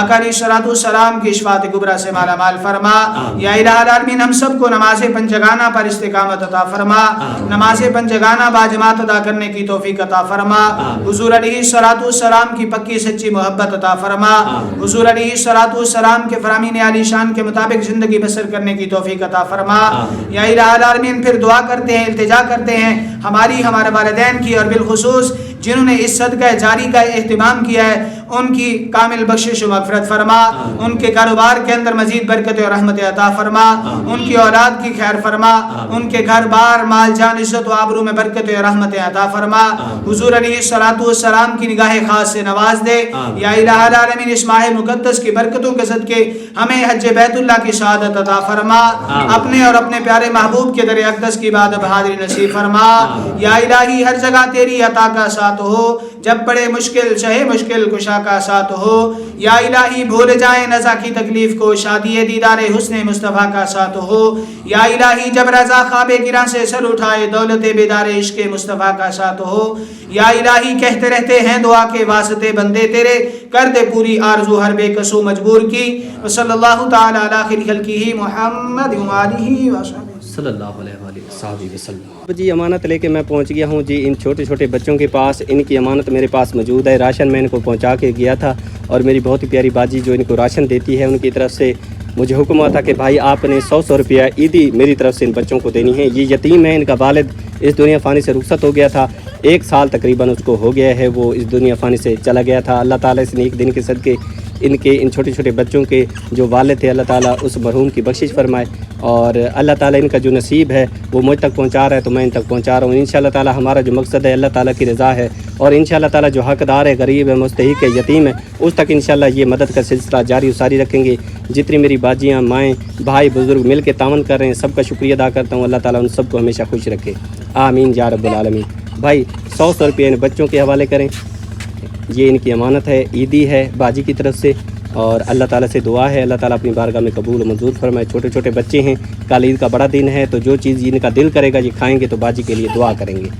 آقا علیہ الصلوۃ والسلام کی شفاعت کبریٰ سے مالا مال فرما. یا الہ العالمین, ہم سب کو نماز پنجگانہ پر استقامت عطا فرما. نماز پنجگانہ باجماعت ادا کرنے کی توفیق عطا فرما. حضور علیہ الصلوۃ والسلام کی پکی سچی محبت عطا فرما. حضور علیہ الصلوۃ والسلام کے فرامین عالی شان کے مطابق زندگی بسر کرنے کی توفیق عطا فرما. یا الہ العالمین, پھر دعا کرتے ہیں, التجا کرتے ہیں ہماری, ہمارے والدین کی, اور بالخصوص جنہوں نے اس صدقہ جاری کا اہتمام کیا ہے ان کی کامل بخشش و مغفرت فرما. ان کے کاروبار کے اندر مزید برکت اور رحمت عطا فرما. ان کی اولاد کی خیر فرما. ان کے گھر بار, مال جان, عزت و آبرو میں برکت اور رحمت عطا فرما. حضور علیہ الصلوۃ والسلام کی نگاہ خاص سے نواز دے. یا الہ العالمین, اس ماہ مقدس کی برکتوں کے صدقے ہمیں حج بیت اللہ کی سعادت عطا فرما. اپنے اور اپنے پیارے محبوب کے در اقدس کی عبادت بحاضری نصیب فرما. یا الہی, ہر جگہ تیری عطا کا ساتھ ہو, جب پڑے مشکل چاہے مشکل کشا کا ساتھ ہو. یا الہی, بھول جائیں نزا کی تکلیف کو, شادی دیدار حسن مصطفیٰ کا ساتھ ہو. یا الہی, جب رضا خواب گراں سے سر اٹھائے دولت بیدار عشق مصطفیٰ کا ساتھ ہو. یا الہی, کہتے رہتے ہیں دعا کے واسطے بندے تیرے, کر دے پوری آرزو ہر بے کسو مجبور کی. وصلی اللہ تعالی علی خیر خلقہ محمد وآلہ وصحبہ صلی اللہ علیہ وسلم. جی امانت لے کے میں پہنچ گیا ہوں جی ان چھوٹے چھوٹے بچوں کے پاس. ان کی امانت میرے پاس موجود ہے. راشن میں ان کو پہنچا کے گیا تھا, اور میری بہت ہی پیاری باجی جو ان کو راشن دیتی ہے ان کی طرف سے मुझे हुक्म हुआ था कि भाई आपने 100 रुपया ईदी मेरी तरफ से इन बच्चों को देनी है। ये यतीम है, इनका वालिद इस दुनिया फ़ानी से रुखसत हो गया था, 1 साल तकरीबन उसको हो गया है, वो इस दुनिया फ़ानी से चला गया था। अल्लाह ताला इस नेक दिन के सदके इनके इन छोटे छोटे बच्चों के जो वालिद थे, अल्लाह ताला उस मरहूम की बख्शिश फरमाए, और अल्लाह ताला इनका जो नसीब है वो मुझ तक पहुंचा रहा है तो मैं इन तक पहुंचा रहा हूँ। इंशाअल्लाह ताला हमारा जो मकसद है अल्लाह ताला की रज़ा है, और इंशाअल्लाह ताला जो हकदार है, गरीब है, मुस्तहिक है, यतीम है, उस तक इंशाअल्लाह ये मदद का सिलसिला जारी सारी रखेंगे। जितनी मेरी बाजियाँ, माएँ, भाई, बुज़ुर्ग मिल के तावन कर रहे हैं, सबका शुक्रिया अदा करता हूँ। अल्लाह ताला उन सबको हमेशा खुश रखे, आमीन या रब्बुल आलमीन। भाई 100 रुपये इन बच्चों के हवाले करें, ये इनकी अमानत है, ईदी है बाजी की तरफ से, और अल्लाह ताला से दुआ है अल्लाह ताला अपनी बारगाह में कबूल मंजूर फरमाए। छोटे छोटे बच्चे हैं, कल ईद का बड़ा दिन है, तो जो चीज़ इनका दिल करेगा ये खाएंगे, तो बाजी के लिए दुआ करेंगे।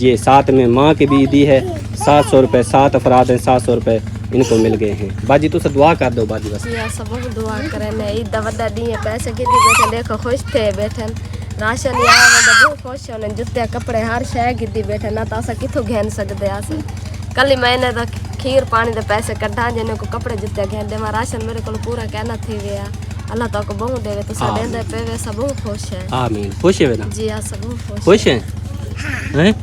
ये साथ में माँ की भी ईदी है, 700 रुपये, 7 अफराद हैं, 700 रुपये इनको मिल गए हैं। बाजी तो सब दुआ कर दो बाजी बस। या सब दुआ करे ने ईद दा वड्डा दी पैसे किती बैठे देखो खुश थे बैठन राशन या बहुत खुश होने जुत्ते कपड़े हर शय किती बैठे ना तो असा किथों घेन सकते आसे कल महीने दा खीर पानी दे पैसे कढ़ा जिन्हें को कपड़े जुत्ते घेन दे मैं राशन मेरे को पूरा कहना थी गया अल्लाह तो को बहु देवे तो सब देंदे पे सब खुश है। आमीन। खुश है ना? जी हां सब खुश है। हैं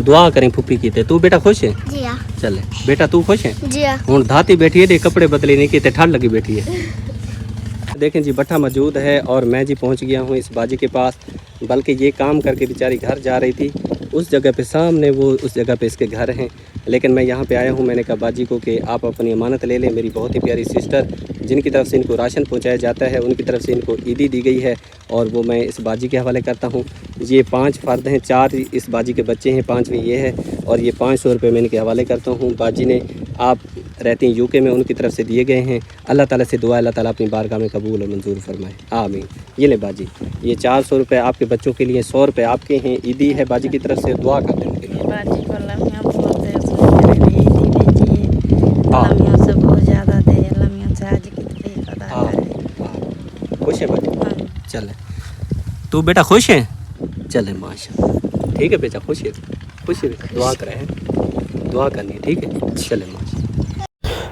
दुआ करें फुप्पी की ते तू बेटा खुश है? जी हाँ चले बेटा तू खुश है? जी हाँ हुण धाती बैठी है दे कपड़े बदले नहीं किते ठंड लगी बैठी है। देखें जी भट्ठा मौजूद है और मैं जी पहुंच गया हूं इस बाजी के पास, बल्कि ये काम करके बेचारी घर जा रही थी, उस जगह पे सामने वो उस जगह पे इसके घर हैं, लेकिन मैं यहाँ पे आया हूँ। मैंने कहा बाजी को कि आप अपनी अमानत ले लें। मेरी बहुत ही प्यारी सिस्टर जिनकी तरफ से इनको राशन पहुँचाया जाता है, उनकी तरफ से इनको ईदी दी गई है, और वो मैं इस बाजी के हवाले करता हूँ। ये 5 फ़र्द हैं, 4 इस बाजी के बच्चे हैं, 5वें ये है, और ये 500 रुपये मैं इनके हवाले करता हूँ। बाजी ने आप रहती हैं यूके में, उनकी तरफ से दिए गए हैं। अल्लाह ताला से दुआ अल्लाह ताला अपनी बारगाह में कबूल और मंजूर फरमाए, आमीन। ये ले बाजी, ये 400 रुपये आपके बच्चों के लिए, 100 रुपये आपके हैं, ईदी है बाजी की तरफ से, दुआ कर दें उनके लिए। बाजी को लम्हा बोलते हैं लम्हा से बहुत ज़्यादा दे लम्हा से आज की अदा करे। खुश है बाजी? चले तू बेटा खुश है? चले माशा, ठीक है बेटा, खुश है, खुश है बेटा, दुआ करें, दुआ करनी है, ठीक है। चले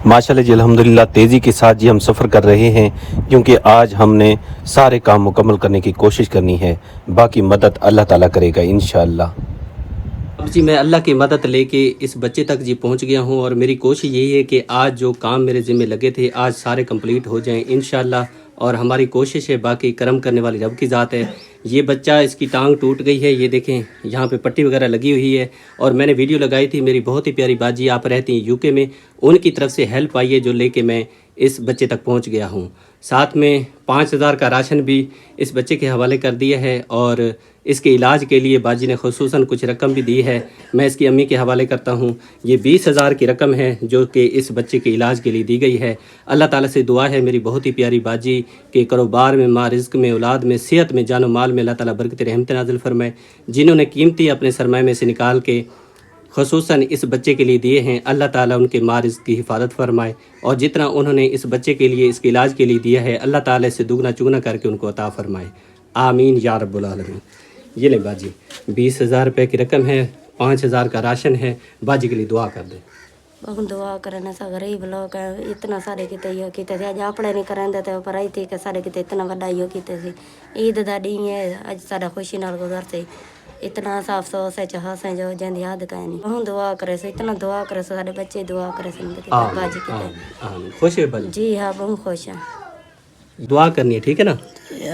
माशाल्लाह जी अल्हम्दुलिल्लाह तेज़ी के साथ जी हम सफ़र कर रहे हैं, क्योंकि आज हमने सारे काम मुकम्मल करने की कोशिश करनी है, बाकी मदद अल्लाह ताला करेगा इंशाअल्लाह। अब जी मैं अल्लाह की मदद लेके इस बच्चे तक जी पहुंच गया हूं, और मेरी कोशिश यही है कि आज जो काम मेरे ज़िम्मे लगे थे आज सारे कंप्लीट हो जाएं इंशाअल्लाह, और हमारी कोशिश है, बाकी करम करने वाली रब की ज़ात है। ये बच्चा, इसकी टांग टूट गई है, ये देखें यहाँ पे पट्टी वगैरह लगी हुई है, और मैंने वीडियो लगाई थी, मेरी बहुत ही प्यारी बाजी आप रहती हैं यूके में, उनकी तरफ से हेल्प आई है जो लेके मैं इस बच्चे तक पहुँच गया हूँ। साथ में 5000 का राशन भी इस बच्चे के हवाले कर दिया है, और इसके इलाज के लिए बाजी ने खुसूसन कुछ रकम भी दी है, मैं इसकी अम्मी के हवाले करता हूँ। ये 20,000 की रकम है जो कि इस बच्चे के इलाज के लिए दी गई है। अल्लाह ताला से दुआ है मेरी बहुत ही प्यारी बाजी के कारोबार में, माँ, रिज़्क़ में, औलाद में, सेहत में, जानो माल में अल्लाह ताला बरकत रहमत नाज़िल फरमाए। जिन्होंने कीमती अपने सरमाए में से निकाल के खुसूसन इस बच्चे के लिए दिए हैं, अल्लाह ताला उनके माँ रिज़्क़ की हिफाजत फरमाए, और जितना उन्होंने इस बच्चे के लिए, इसके इलाज के लिए दिया है, अल्लाह ताला से दुगना चुगना करके उनको अता फरमाए, आमीन या रब्बुल आलमीन। ये ले बाजी 20,000 रुपये की रकम है, 5,000 का राशन है, बाजी के लिए दुआ कर दे। बहुत दुआ करने सा गरीब लोग है, इतना सारे किते यो किते थे, आज आपड़े नहीं करेंदे थे पर आई थी कि सारे किते इतना वड्डा यो किते सी। ईद दा डी है आज सारा खुशी नाल गुजरते, इतना सा अफसोस है चाह से जो जंद याद काहे नहीं। बहुत दुआ करे से, इतना दुआ करे से, सारे बच्चे दुआ करे से बाजी किते। आमीन। खुश है बाजी? जी हाँ बहुत खुश है। दुआ करनी है, ठीक है ना?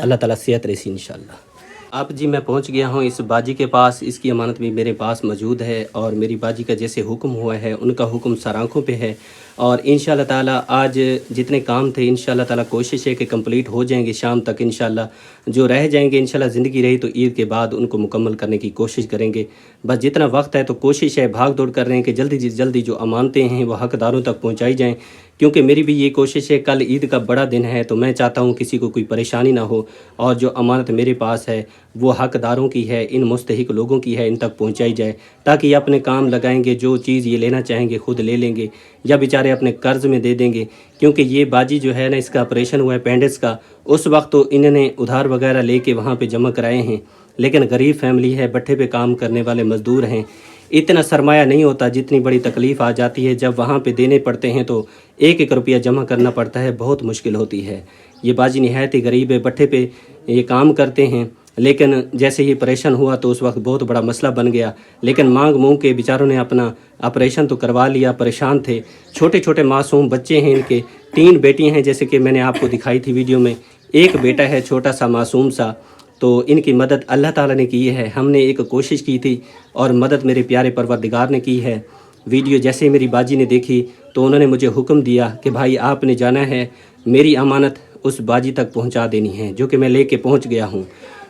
अल्लाह ताला सेहत रही इंशाअल्लाह। अब जी मैं पहुंच गया हूं इस बाजी के पास, इसकी अमानत भी मेरे पास मौजूद है, और मेरी बाजी का जैसे हुक्म हुआ है उनका हुक्म सर आँखों पे है, और इंशाअल्लाह ताला आज जितने काम थे इंशाअल्लाह ताला कोशिश है कि कंप्लीट हो जाएंगे शाम तक इंशाअल्लाह। जो रह जाएंगे इंशाअल्लाह ज़िंदगी रही तो ईद के बाद उनको मुकम्मल करने की कोशिश करेंगे। बस जितना वक्त है तो कोशिश है, भाग दौड़ कर रहे हैं कि जल्दी से जल्दी जो अमानतें हैं वो हकदारों तक पहुँचाई जाएँ, क्योंकि मेरी भी ये कोशिश है, कल ईद का बड़ा दिन है, तो मैं चाहता हूँ किसी को कोई परेशानी ना हो, और जो अमानत मेरे पास है वो हकदारों की है, इन मुस्तहिक लोगों की है, इन तक पहुँचाई जाए, ताकि ये अपने काम लगाएंगे, जो चीज़ ये लेना चाहेंगे खुद ले लेंगे, या बेचारे अपने कर्ज़ में दे देंगे। क्योंकि ये बाजी जो है ना, इसका ऑपरेशन हुआ है अपेंडिक्स का, उस वक्त तो इन्होंने उधार वगैरह लेके वहाँ पे जमा कराए हैं, लेकिन गरीब फैमिली है, भट्ठे पे काम करने वाले मज़दूर हैं, इतना सरमाया नहीं होता। जितनी बड़ी तकलीफ़ आ जाती है जब वहाँ पे देने पड़ते हैं तो 1-1 रुपया जमा करना पड़ता है, बहुत मुश्किल होती है। ये बाजी निहायत ही गरीब है, भट्ठे पे ये काम करते हैं, लेकिन जैसे ही ऑपरेशन हुआ तो उस वक्त बहुत बड़ा मसला बन गया। लेकिन मांग मूंग के बेचारों ने अपना ऑपरेशन तो करवा लिया, परेशान थे। छोटे छोटे मासूम बच्चे हैं इनके, 3 बेटियां हैं जैसे कि मैंने आपको दिखाई थी वीडियो में, 1 बेटा है छोटा सा मासूम सा। तो इनकी मदद अल्लाह ताला ने की है। हमने एक कोशिश की थी और मदद मेरे प्यारे परवरदिगार ने की है। वीडियो जैसे मेरी बाजी ने देखी तो उन्होंने मुझे हुक्म दिया कि भाई आपने जाना है, मेरी अमानत उस बाजी तक पहुंचा देनी है, जो कि मैं लेके पहुंच गया हूं।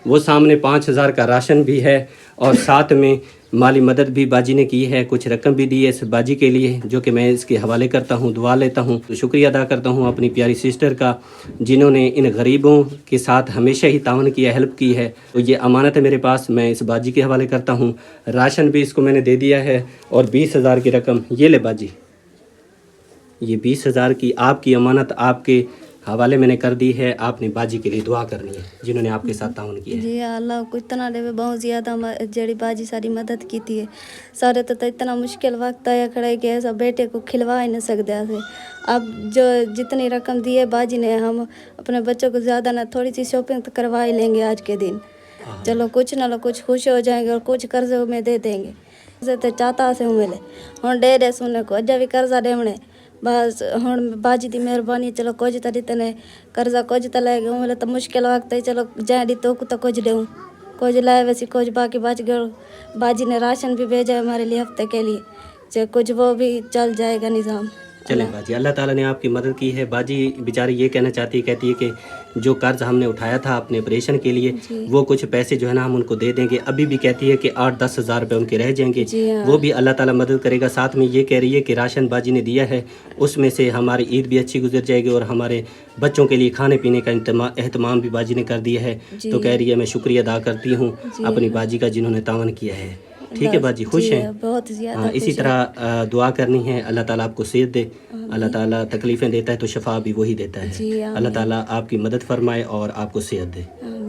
वो सामने 5000 का राशन भी है और साथ में माली मदद भी बाजी ने की है, कुछ रकम भी दी है इस बाजी के लिए, जो कि मैं इसके हवाले करता हूँ, दुआ लेता हूँ। तो शुक्रिया अदा करता हूँ अपनी प्यारी सिस्टर का, जिन्होंने इन गरीबों के साथ हमेशा ही तावन किया, हेल्प की है। तो ये अमानत है मेरे पास, मैं इस बाजी के हवाले करता हूँ। राशन भी इसको मैंने दे दिया है और 20,000 की रकम ये ले बाजी, ये 20,000 की आपकी अमानत आपके हवाले मैंने कर दी है। आपने बाजी के लिए दुआ करनी है, जिन्होंने आपके साथ ताउन किया है। जी अल्लाह को इतना देवे, बहुत ज़्यादा जड़ी बाजी सारी मदद की थी। सारे तो इतना मुश्किल वक्त आया खड़ा है कि ऐसा बेटे को खिलवा ही नहीं सकते थे। अब जो जितनी रकम दी है बाजी ने, हम अपने बच्चों को ज़्यादा ना थोड़ी सी शॉपिंग तो करवा ही लेंगे आज के दिन। चलो कुछ ना कुछ खुश हो जाएंगे और कुछ कर्ज में दे देंगे। तो चाहता से मिले हम डे दे सुने को अजा भी कर्जा देवने बस हम बाजी की मेहरबानी। चलो कुछ तो इतने कर्जा कुछ तो ले गए मिले तो मुश्किल वक्त है, चलो जैडी तो कुछ दूँ कुछ लाए वैसे कुछ बाकी बच गए। बाजी ने राशन भी भेजा है हमारे लिए हफ्ते के लिए, चाहे कुछ वो भी चल जाएगा निज़ाम। चले बाजी, अल्लाह ताला ने आपकी मदद की है। बाजी बेचारी ये कहना चाहती है, कहती है कि जो कर्ज हमने उठाया था अपने ऑपरेशन के लिए, वो कुछ पैसे जो है ना हम उनको दे देंगे। अभी भी कहती है कि 8-10 हज़ार रुपये उनके रह जाएंगे, वो भी अल्लाह ताला मदद करेगा। साथ में ये कह रही है कि राशन बाजी ने दिया है, उसमें से हमारी ईद भी अच्छी गुजर जाएगी और हमारे बच्चों के लिए खाने पीने का एहतमाम भी बाजी ने कर दिया है। तो कह रही है मैं शुक्रिया अदा करती हूँ अपनी बाजी का, जिन्होंने तावन किया है। ठीक है बाजी, खुश हैं? बहुत ज़्यादा। हाँ, इसी तरह दुआ करनी है, अल्लाह ताला आपको सेहत दे। अल्लाह ताला तकलीफ़ें देता है तो शफा भी वही देता है। अल्लाह ताला आपकी मदद फरमाए और आपको सेहत दे,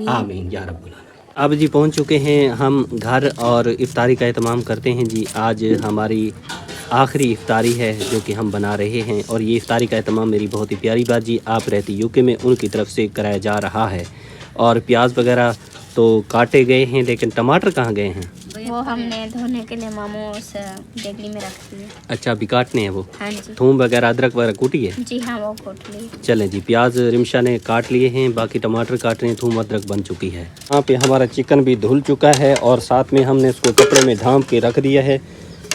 आमीन या रब्बुल आलमीन। अब जी पहुंच चुके हैं हम घर और इफ्तारी का एहतमाम करते हैं जी। आज हमारी आखिरी इफ्तारी है जो कि हम बना रहे हैं, और ये इफ्तारी का एहतमाम मेरी बहुत ही प्यारी बाजी आप रहती यूके में, उनकी तरफ से कराया जा रहा है। और प्याज वगैरह तो काटे गए हैं, लेकिन टमाटर कहाँ गए हैं? वो हमने धोने के लिए मामू उस डेगली में रख दिए। अच्छा, अभी काटने हैं वो? हाँ जी। थूम वगैरह अदरक वगैरह कूटी है? जी हाँ, वो कूट ली। चलें जी, प्याज रिमशा ने काट लिए हैं, बाकी टमाटर काट रहे हैं, थूम अदरक बन चुकी है। यहाँ पे हमारा चिकन भी धुल चुका है और साथ में हमने इसको कपड़े में ढांप के रख दिया है,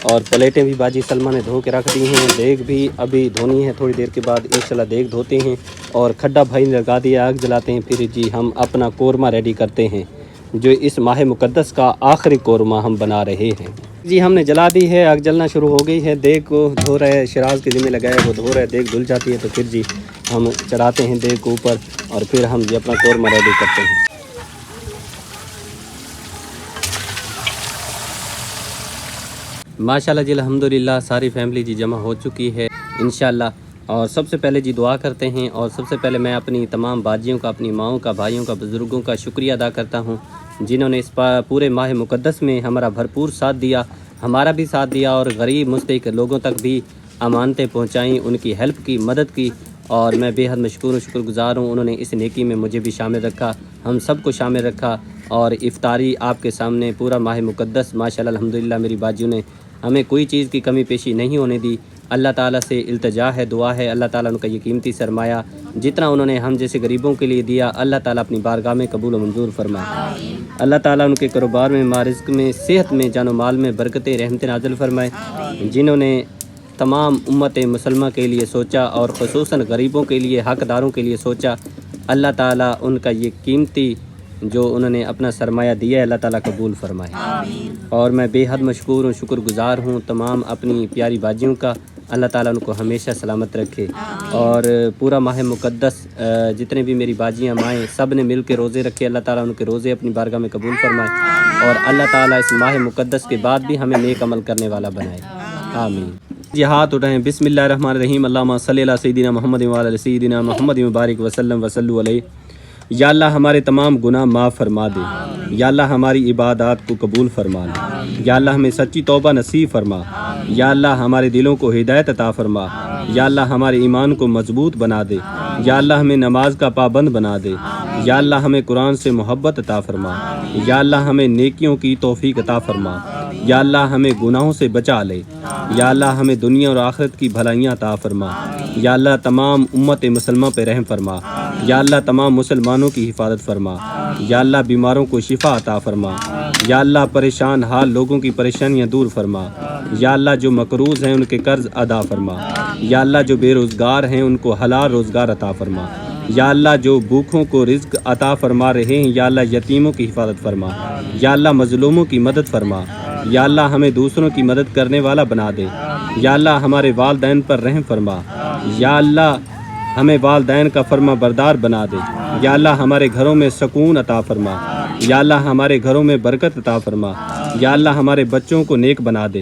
और प्लेटें भी बाजी सलमा ने धो के रख दी हैं। देग भी अभी धोनी है, थोड़ी देर के बाद इंशाल्लाह देग धोते हैं और खड्डा भाई ने लगा दिया, आग जलाते हैं। फिर जी हम अपना कोरमा रेडी करते हैं, जो इस माह मुकद्दस का आखिरी कोरमा हम बना रहे हैं जी। हमने जला दी है, आग जलना शुरू हो गई है। देग को धो रहे, शराज के ज़िम्मे लगाए, वो धो रहे, देग धुल जाती है तो फिर जी हम चढ़ाते हैं देग को ऊपर और फिर हम जी अपना कोरमा रेडी करते हैं। माशाल्लाह जी, अल्हम्दुलिल्लाह सारी फैमिली जी जमा हो चुकी है इंशाल्लाह। और सबसे पहले जी दुआ करते हैं, और सबसे पहले मैं अपनी तमाम बाजियों का, अपनी माओं का, भाइयों का, बुज़ुर्गों का शुक्रिया अदा करता हूँ, जिन्होंने इस पूरे माह मुकद्दस में हमारा भरपूर साथ दिया, हमारा भी साथ दिया और गरीब मुस्तहिक लोगों तक भी अमानतें पहुँचाईं, उनकी हेल्प की, मदद की। और मैं बेहद मशकूर और शुक्रगुज़ार हूँ, उन्होंने इस नेकी में मुझे भी शामिल रखा, हम सब को शामिल रखा। और इफ्तारी आपके सामने पूरा माह मुकद्दस माशाल्लाह अल्हम्दुलिल्लाह मेरी बाजियों ने हमें कोई चीज़ की कमी पेशी नहीं होने दी। अल्लाह ताला से इल्तिजा है, दुआ है, अल्लाह ताला उनका ये कीमती सरमाया जितना उन्होंने हम जैसे गरीबों के लिए दिया, अल्लाह ताला अपनी बारगाह में कबूल और मंजूर फरमाए। अल्लाह ताला उनके कारोबार में, मारिज़्क़ में, सेहत में, जानो माल में बरकतें, रहमतें नाज़िल फरमाए। जिन्होंने तमाम उम्मत मुसलमा के लिए सोचा और ख़ुसूसन गरीबों के लिए, हक़दारों के लिए सोचा, अल्लाह ताला उनका ये कीमती जो उन्होंने अपना सरमाया दिया है अल्लाह ताला कबूल फरमाए। और मैं बेहद मशकूर हूँ, शुक्रगुज़ार हूँ तमाम अपनी प्यारी बाजियों का, अल्लाह ताला उनको हमेशा सलामत रखे। और पूरा माह मुकद्दस जितने भी मेरी बाजियाँ माएँ सब ने मिल के रोज़े रखे, अल्लाह ताला उनके रोज़े अपनी बारगाह में कबूल फरमाए और अल्लाह ताला इस माह मुकद्दस के बाद भी हमें नेक अमल करने वाला बनाए, आमीन। जी हाथ उठाएं, बिस्मिल्लाहिर्रहमानिर्रहीम, अल्लाहुम्मा सल्ली अला सय्यिदिना मुहम्मद व अला सय्यिदिना मुहम्मद मुबारक वसल्लम वसल्लु अलैहि। या अल्लाह हमारे तमाम गुनाह माफ़ फरमा दे, या अल्लाह हमारी इबादत को कबूल फरमा ले, या अल्लाह हमें सच्ची तौबा नसीब फरमा, या अल्लाह हमारे दिलों को हिदायत अता फरमा, या अल्लाह हमारे ईमान को मजबूत बना दे, یا اللہ ہمیں نماز کا پابند بنا دے، یا اللہ ہمیں قرآن سے محبت عطا فرما، یا اللہ ہمیں نیکیوں کی توفیق عطا فرما، یا اللہ ہمیں گناہوں سے بچا لے، یا اللہ ہمیں دنیا اور آخرت کی بھلائیاں عطا فرما، یا اللہ تمام امت مسلمہ پہ رحم فرما، یا اللہ تمام مسلمانوں کی حفاظت فرما، یا اللہ بیماروں کو شفا عطا فرما، یا اللہ پریشان حال لوگوں کی پریشانیاں دور فرما، یا اللہ جو مقروض ہیں ان کے قرض ادا فرما، یا اللہ جو بے روزگار ہیں ان کو حلال روزگار عطا فرما، یا اللہ جو بھوکھوں کو رزق عطا فرما رہے ہیں یا اللہ یتیموں کی حفاظت فرما، یا اللہ مظلوموں کی مدد فرما، یا اللہ ہمیں دوسروں کی مدد کرنے والا بنا دے، یا اللہ ہمارے والدین پر رحم فرما، یا اللہ ہمیں والدین کا فرما بردار بنا دے، یا اللہ ہمارے گھروں میں سکون عطا فرما، یا اللہ ہمارے گھروں میں برکت عطا فرما، یا اللہ ہمارے بچوں کو نیک بنا دے،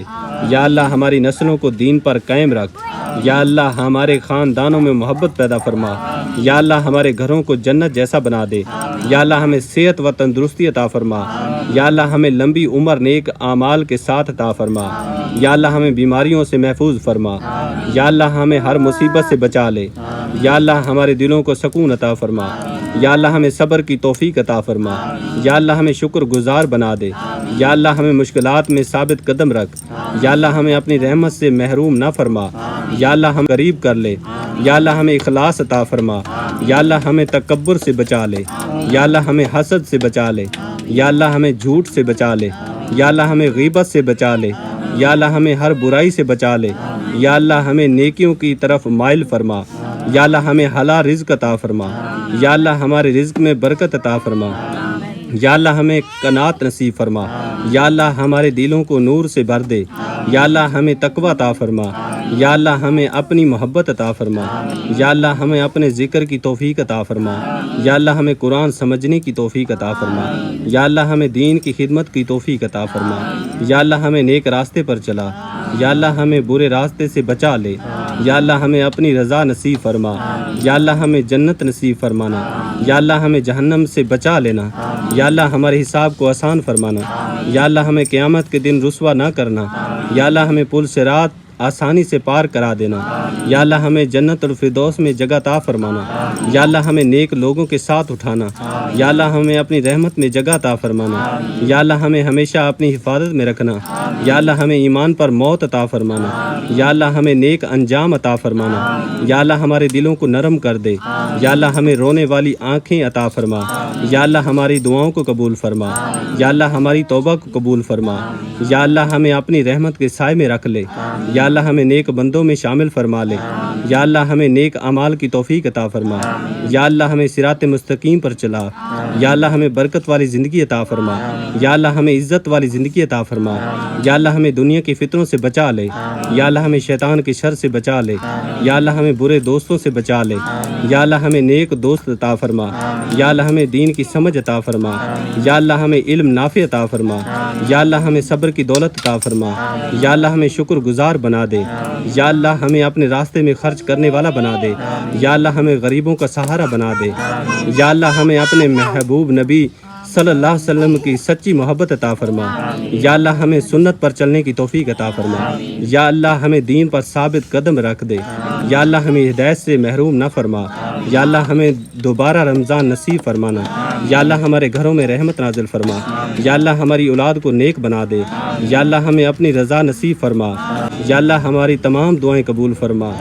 یا اللہ ہماری نسلوں کو دین پر قائم رکھ، یا اللہ ہمارے خاندانوں میں محبت پیدا فرما، یا اللہ ہمارے گھروں کو جنت جیسا بنا دے، یا اللہ ہمیں صحت و تندرستی عطا فرما، یا اللہ ہمیں لمبی عمر نیک اعمال کے ساتھ عطا فرما، یا اللہ ہمیں بیماریوں سے محفوظ فرما، یا اللہ ہمیں ہر مصیبت سے بچا لے، یا اللہ ہمارے دلوں کو سکون عطا فرما، یا اللہ ہمیں صبر کی توفیق عطا فرما، یا اللہ ہمیں شکر گزار بنا دے، یا اللہ ہمیں مشکلات میں ثابت قدم رکھ، یا اللہ ہمیں اپنی رحمت سے محروم نہ فرما، یا اللہ ہم قریب کر لے، یا اللہ ہمیں اخلاص عطا فرما، یا اللہ ہمیں تکبر سے بچا لے، یا اللہ ہمیں حسد سے بچا لے، یا اللہ ہمیں جھوٹ سے بچا لے، یا اللہ ہمیں غیبت سے بچا لے، یا اللہ ہمیں ہر برائی سے بچا لے، یا اللہ ہمیں نیکیوں کی طرف مائل فرما، یا اللہ ہمیں حلال رزق عطا فرما، یا اللہ ہمارے رزق میں برکت عطا فرما، یا اللہ ہمیں قناعت نصیب فرما، یا اللہ ہمارے دلوں کو نور سے بھر دے، یا اللہ ہمیں تقوی عطا فرما، یا اللہ ہمیں اپنی محبت عطا فرما، یا اللہ ہمیں اپنے ذکر کی توفیق عطا فرما، یا اللہ ہمیں قرآن سمجھنے کی توفیق عطا فرما، یا اللہ ہمیں دین کی خدمت کی توفیق عطا فرما، یا اللہ ہمیں نیک راستے پر چلا، یا اللہ ہمیں برے راستے سے بچا لے، یا اللہ ہمیں اپنی رضا نصیب فرما، یا اللہ ہمیں جنت نصیب فرمانا، یا اللہ ہمیں جہنم سے بچا لینا، یا اللہ ہمارے حساب کو آسان فرمانا، یا اللہ ہمیں قیامت کے دن رسوا نہ کرنا، یا اللہ ہمیں پل صراط آسانی سے پار کرا دینا، یا اللہ ہمیں جنت الفردوس میں جگہ عطا فرمانا، یا اللہ ہمیں نیک لوگوں کے ساتھ اٹھانا، یا اللہ ہمیں اپنی رحمت میں جگہ عطا فرمانا، یا اللہ ہمیں ہمیشہ اپنی حفاظت میں رکھنا، یا اللہ ہمیں ایمان پر موت عطا فرمانا، یا اللہ ہمیں نیک انجام عطا فرمانا، یا اللہ ہمارے دلوں کو نرم کر دے، یا اللہ ہمیں رونے والی آنکھیں عطا فرما، یا اللہ ہماری دعاؤں کو قبول فرما، یا اللہ ہماری توبہ کو قبول فرما، یا اللہ ہمیں اپنی رحمت کے سائے میں رکھ لے، یا اللہ ہمیں نیک بندوں میں شامل فرما لے، یا اللہ ہمیں نیک اعمال کی توفیق عطا فرما، یا اللہ ہمیں صراط مستقیم پر چلا، یا اللہ ہمیں برکت والی زندگی عطا فرما، یا اللہ ہمیں عزت والی زندگی عطا فرما، یا اللہ ہمیں دنیا کی فتنوں سے بچا لے، یا اللہ ہمیں شیطان کی شر سے بچا لے، یا اللہ ہمیں برے دوستوں سے بچا لے، یا اللہ ہمیں نیک دوست عطا فرما، یا اللہ ہمیں دین کی سمجھ عطا فرما، یا اللہ ہمیں علم نافع عطا فرما، یا اللہ ہمیں صبر کی دولت عطا فرما، یا اللہ ہمیں شکر گزار بنا دے، یا اللہ ہمیں اپنے راستے میں خرچ کرنے والا بنا دے، یا اللہ ہمیں غریبوں کا سہارا بنا دے، یا اللہ ہمیں اپنے محبوب نبی صلی اللہ علیہ وسلم کی سچی محبت عطا فرما، یا اللہ ہمیں سنت پر چلنے کی توفیق عطا فرما، یا اللہ ہمیں دین پر ثابت قدم رکھ دے، یا اللہ ہمیں ہدایت سے محروم نہ فرما، یا اللہ ہمیں دوبارہ رمضان نصیب فرمانا، یا اللہ ہمارے گھروں میں رحمت نازل فرما، یا اللہ ہماری اولاد کو نیک بنا دے، یا اللہ ہمیں اپنی رضا نصیب فرما، یا اللہ ہماری تمام دعائیں قبول فرما،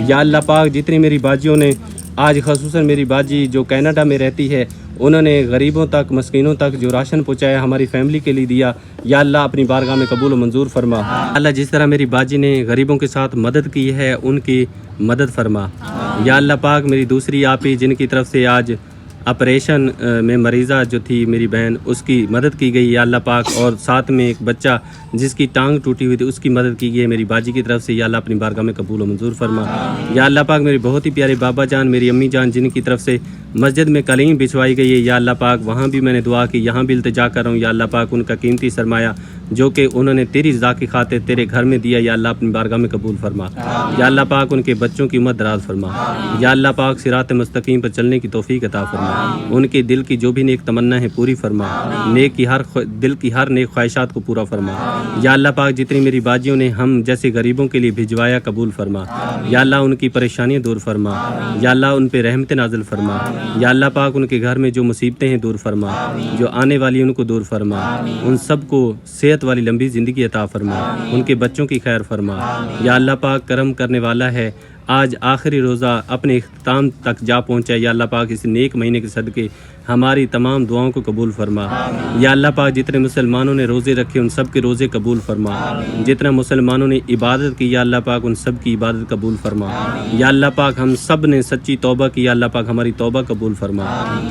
یا اللہ پاک جتنی میری باجیوں نے آج خصوصاً میری باجی جو کینیڈا میں رہتی ہے انہوں نے غریبوں تک مسکینوں تک جو راشن پہنچایا ہماری فیملی کے لیے دیا، یا اللہ اپنی بارگاہ میں قبول و منظور فرما، اللہ جس طرح میری باجی نے غریبوں کے ساتھ مدد کی ہے ان کی مدد فرما، یا اللہ پاک میری دوسری آپی جن کی طرف سے آج آپریشن میں مریضہ جو تھی میری بہن اس کی مدد کی گئی، یا اللہ پاک، اور ساتھ میں ایک بچہ جس کی ٹانگ ٹوٹی ہوئی تھی اس کی مدد کی گئی میری باجی کی طرف سے، یا اللہ اپنی بارگاہ میں قبول و منظور فرما، یا اللہ پاک میری بہت ہی پیارے بابا جان میری امی جان جن کی طرف سے مسجد میں قالین بچھوائی گئی ہے، یا اللہ پاک وہاں بھی میں نے دعا کی، یہاں بھی التجا کر رہا ہوں، یا اللہ پاک ان کا قیمتی سرمایہ जो कि उन्होंने तेरी रज़ा की खातिर तेरे घर में दिया, या अल्लाह अपनी बारगाह में कबूल फरमा। या अल्लाह पाक उनके बच्चों की उम्र दराज फरमा। या अल्लाह पाक सिरात मुस्तकीम पर चलने की तौफीक अता फरमा। उनके दिल की जो भी नेक तमन्ना है पूरी फरमा। दिल की हर नेक ख्वाहिशात को पूरा फरमा। या अल्लाह पाक जितनी मेरी बाजियों ने हम जैसे गरीबों के लिए भिजवाया कबूल फरमा। या अल्लाह उनकी परेशानियाँ दूर फरमा। या अल्लाह उन पे रहमत नाजिल फरमा। या अल्लाह पाक उनके घर में जो मुसीबतें हैं दूर फरमा, जो आने वाली उनको दूर फरमा। उन सब को सेहत वाली लंबी ज़िंदगी अता फरमा। उनके बच्चों की खैर फरमा। या अल्लाह पाक करम करने वाला है, आज आखिरी रोज़ा अपने इख्तिताम तक जा पहुँचा। या अल्लाह पाक इस नेक महीने के सदक़े हमारी तमाम दुआओं को कबूल फरमा। या अल्लाह पाक जितने मुसलमानों ने रोज़े रखे उन सब के रोज़े कबूल फरमा। जितना मुसलमानों ने इबादत की या अल्लाह पाक उन सब की इबादत कबूल फरमा। या अल्लाह पाक हम सब ने सच्ची तौबा की, या अल्लाह पाक हमारी तौबा कबूल फरमा।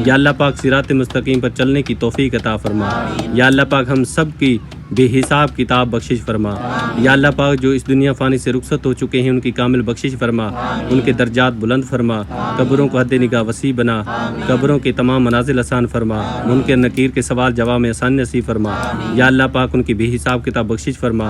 या अल्लाह पाक सिरात मुस्तकीम पर चलने की तौफीक अता फरमा। या अल्लाह पाक हम सब की बेहिसाब किताब बख्शिश फरमा। या अल्लाह पाक जो इस दुनिया फ़ानी से रुखसत हो चुके हैं उनकी कामिल बख्शिश फरमा। उनके दर्जात बुलंद फरमा। कब्रों को हद निगाह वसी बना। कब्रों के तमाम मनाजिल आसान फरमा। मुनकर नकीर के सवाल जवाब में आसानी नसीब फरमा। या अल्लाह पाक उनकी बेहिसाब किताब बख्शिश फरमा।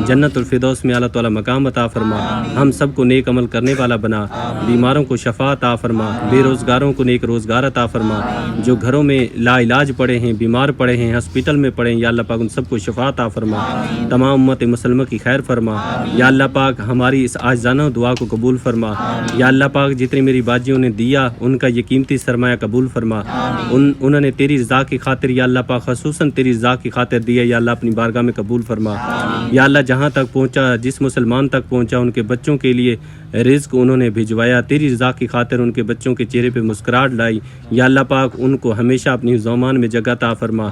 जन्नतुल फिरदौस में अल्लाह ताला मकाम अता फरमा। हम सब को नेक अमल करने वाला बना। बीमारों को शफा अता फरमा। बेरोज़गारों को नेक रोज़गार अता फरमा। जो घरों में लाइलाज पड़े हैं, बीमार पड़े हैं, हॉस्पिटल में पड़े हैं, या अल्लाह पाक उन सबको शफा अता फरमा। तमाम उम्मत मुसलमान की खैर फरमा। या अल्लाह पाक हमारी इस आज़ाना दुआ को कबूल फरमा। या अल्लाह पाक जितनी मेरी बाजियों ने दिया उनका ये कीमती सरमाया कबूल फरमा। उन्होंने तेरी रज़ा की खातिर या अल्लाह पाक ख़ुसूसन तेरी रज़ा की खातिर दिया, या अल्लाह अपनी बारगाह में कबूल फरमा। या अल्लाह जहाँ तक पहुँचा, जिस मुसलमान तक पहुँचा, उनके बच्चों के लिए रिज़्क़ उन्होंने भिजवाया, तेरी रज़ा की खातिर उनके बच्चों के चेहरे पे मुस्कुराहट लाई। या अल्लाह पाक उनको हमेशा अपनी ज़ुबान में जगह अता फरमा।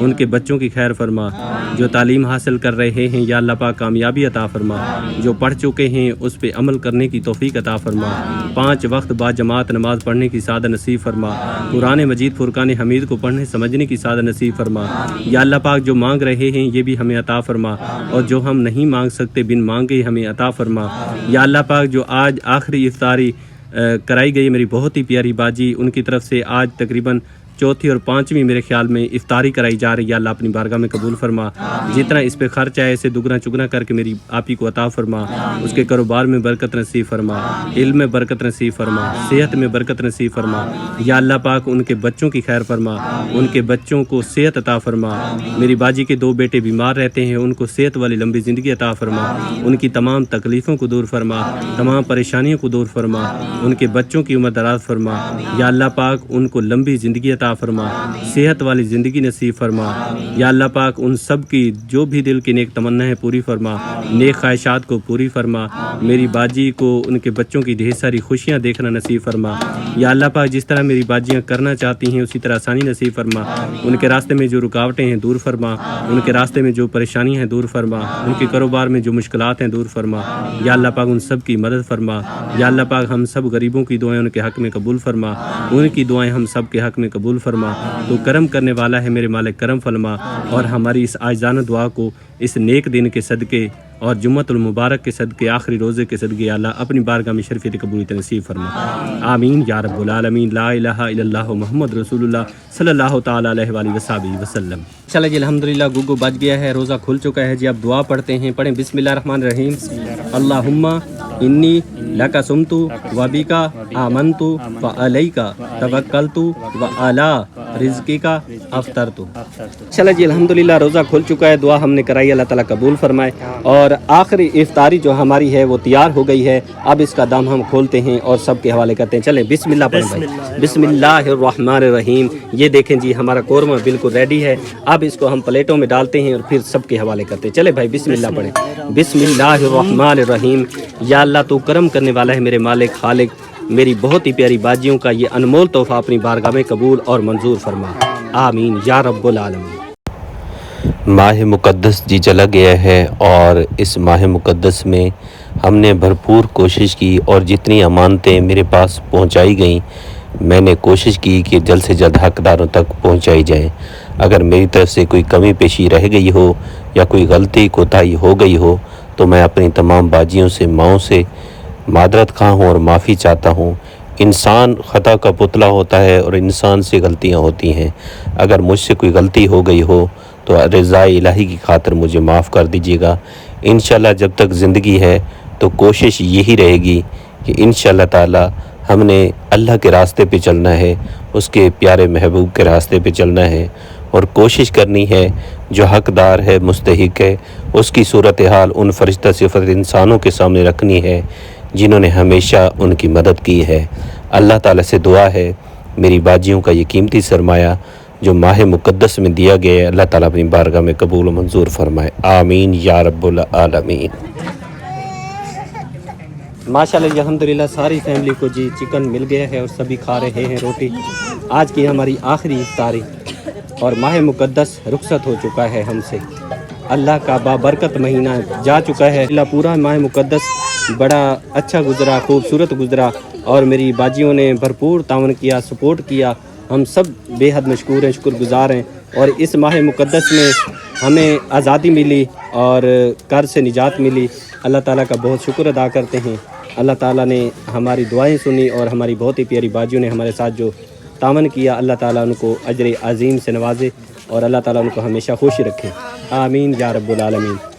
उनके बच्चों की खैर फरमा। जो तालीम हासिल कर रहे हैं या अल्लाह पाक कामयाबी अता फरमा। जो पढ़ चुके हैं उस पे अमल करने की तौफीक अता फरमा। 5 वक्त बाद जमात नमाज पढ़ने की सादा नसीब फरमा। कुरान मजीद फुरकान हमीद को पढ़ने समझने की सादा नसीब फरमा। या अल्लाह पाक जो मांग रहे हैं ये भी हमें अता फरमा, और जो हम नहीं मांग सकते बिन मांगे हमें अता फरमा। या अल्लाह पाक जो आज आखिरी इफ्तारी कराई गई मेरी बहुत ही प्यारी बाजी, उनकी तरफ से आज तकरीबन चौथी और 5वीं मेरे ख्याल में इफ्तारी कराई जा रही है। अल्लाह अपनी बारगाह में कबूल फरमा। जितना इस पे खर्च है इसे दुगना चुगना करके मेरी आप ही को अता फरमा। उसके कारोबार में बरकत नसीब फरमा, इल्म में बरकत नसीब फरमा, सेहत में बरकत नसीब फरमा। या अल्लाह पाक उनके बच्चों की खैर फरमा। उनके बच्चों को सेहत अता फरमा। मेरी बाजी के 2 बेटे बीमार रहते हैं, उनको सेहत वाली लंबी ज़िंदगी अता फरमा। उनकी तमाम तकलीफ़ों को दूर फरमा, तमाम परेशानियों को दूर फरमा। उनके बच्चों की उम्र दराज फरमा। या अल्लाह पाक उनको लंबी ज़िंदगी अता फरमा, सेहत वाली ज़िंदगी नसीब फरमा। या अल्लाह पाक उन सब की जो भी दिल की नेक तमन्ना है पूरी फरमा, नेक ख्वाहिशात को पूरी फरमा। मेरी बाजी को उनके बच्चों की ढेर सारी खुशियाँ देखना नसीब फरमा। या अल्लाह पाक जिस तरह मेरी बाजियाँ करना चाहती हैं उसी तरह आसानी नसीब फरमा। उनके रास्ते में जो रुकावटें हैं दूर फरमा। उनके रास्ते में जो परेशानियाँ हैं दूर फरमा। उनके कारोबार में जो मुश्किलात हैं दूर फरमा। या अल्लाह पाक उन सब की मदद फरमा। या अल्लाह पाक हम सब गरीबों की दुआएं उनके हक़ में कबूल फरमा। उनकी दुआएं हम सब के हक़ में कबूल फरमा। तो करम करने वाला है मेरे मालिक, करम फरमा। और हमारी इस आजाना दुआ को इस नेक दिन के सदक़े और जुम्मतुल मुबारक के सदक़े, आखिरी रोज़े के सदक़े अल्लाह अपनी बारगाह में शरीफ़त कबूलियत नसीब फरमा। आमीन या रब्बुल आलमीन। ला इलाहा इल्लल्लाह मुहम्मद रसूलुल्लाह सल्लल्लाहु ताला अलैहि वसल्लम। चला जी अल्हम्दुलिल्लाह गुगु बच गया है, रोज़ा खुल चुका है जी। अब दुआ पढ़ते हैं, पढ़ें बिस्मिल्लाहिर्रहमानिर्रहीम। अल्लाहुम्मा इन्नी लका सुमतु व बिका आमनतु व अलैका तवक्कलतु व अला रिज़्क़िका अफ़तरतु। चला जी अल्हम्दुलिल्लाह रोज़ा खुल चुका है, दुआ हमने कराई, अल्लाह ताला कबूल फरमाए। और आखिरी इफ्तारी जो हमारी है वो तैयार हो गई है। अब इसका दाम हम खोलते हैं और सब के हवाले करते हैं। चलें बिस्मिल्लाह पढ़ें भाई। बिस्मिल्लाहिर्रहमानिर्रहीम। ये देखें जी हमारा कोरमा बिल्कुल रेडी है। अब इसको हम प्लेटों में डालते हैं और फिर सब के हवाले करते हैं। चले भाई बिस्मिल्लाह पढ़ें। बिस्मिल्लाहिर्रहमानिर्रहीम। या अल्लाह तू करम करने वाला है मेरे मालिक खालिक, मेरी बहुत ही प्यारी बाजियों का ये अनमोल तोहफ़ा अपनी बारगाह में कबूल और मंजूर फरमा। आमीन या रब्बुल आलमीन। माह मुक़द्दस जी चला गया है और इस माह मुक़द्दस में हमने भरपूर कोशिश की और जितनी अमानतें मेरे पास पहुंचाई गईं मैंने कोशिश की कि जल्द से जल्द हकदारों तक पहुंचाई जाए। अगर मेरी तरफ से कोई कमी पेशी रह गई हो या कोई गलती कोताही हो गई हो तो मैं अपनी तमाम बाजियों से, माओं से मादरत खा हूँ और माफ़ी चाहता हूँ। इंसान ख़ता का पुतला होता है और इंसान से गलतियाँ होती हैं। अगर मुझसे कोई गलती हो गई हो تو رضا الہی کی خاطر مجھے معاف کر دیجیے گا۔ انشاءاللہ جب تک زندگی ہے تو کوشش یہی رہے گی کہ انشاءاللہ تعالی ہم نے اللہ کے راستے پہ چلنا ہے، اس کے پیارے محبوب کے راستے پہ چلنا ہے، اور کوشش کرنی ہے جو حقدار ہے، مستحق ہے، اس کی صورتحال ان فرشتہ صفت انسانوں کے سامنے رکھنی ہے جنہوں نے ہمیشہ ان کی مدد کی ہے۔ اللہ تعالیٰ سے دعا ہے میری باجیوں کا یہ قیمتی سرمایہ جو ماہ مقدس میں دیا گیا ہے، اللہ تعالیٰ اپنی بارگاہ میں قبول و منظور فرمائے، آمین یا رب العالمین۔ ماشاءاللہ الحمدللہ ساری فیملی کو جی چکن مل گیا ہے اور سبھی کھا رہے ہیں روٹی۔ آج کی ہماری آخری افطاری اور ماہ مقدس رخصت ہو چکا ہے ہم سے۔ اللہ کا بابرکت مہینہ جا چکا ہے۔ اللہ پورا ماہ مقدس بڑا اچھا گزرا، خوبصورت گزرا، اور میری باجیوں نے بھرپور تعاون کیا، سپورٹ کیا۔ ہم سب بے حد مشکور ہیں، شکر گزار ہیں، اور اس ماہ مقدس میں ہمیں آزادی ملی اور قرض سے نجات ملی۔ اللہ تعالیٰ کا بہت شکر ادا کرتے ہیں۔ اللہ تعالیٰ نے ہماری دعائیں سنی اور ہماری بہت ہی پیاری باجیوں نے ہمارے ساتھ جو تعاون کیا، اللہ تعالیٰ ان کو اجر عظیم سے نوازے اور اللہ تعالیٰ ان کو ہمیشہ خوش رکھے، آمین یا رب العالمین۔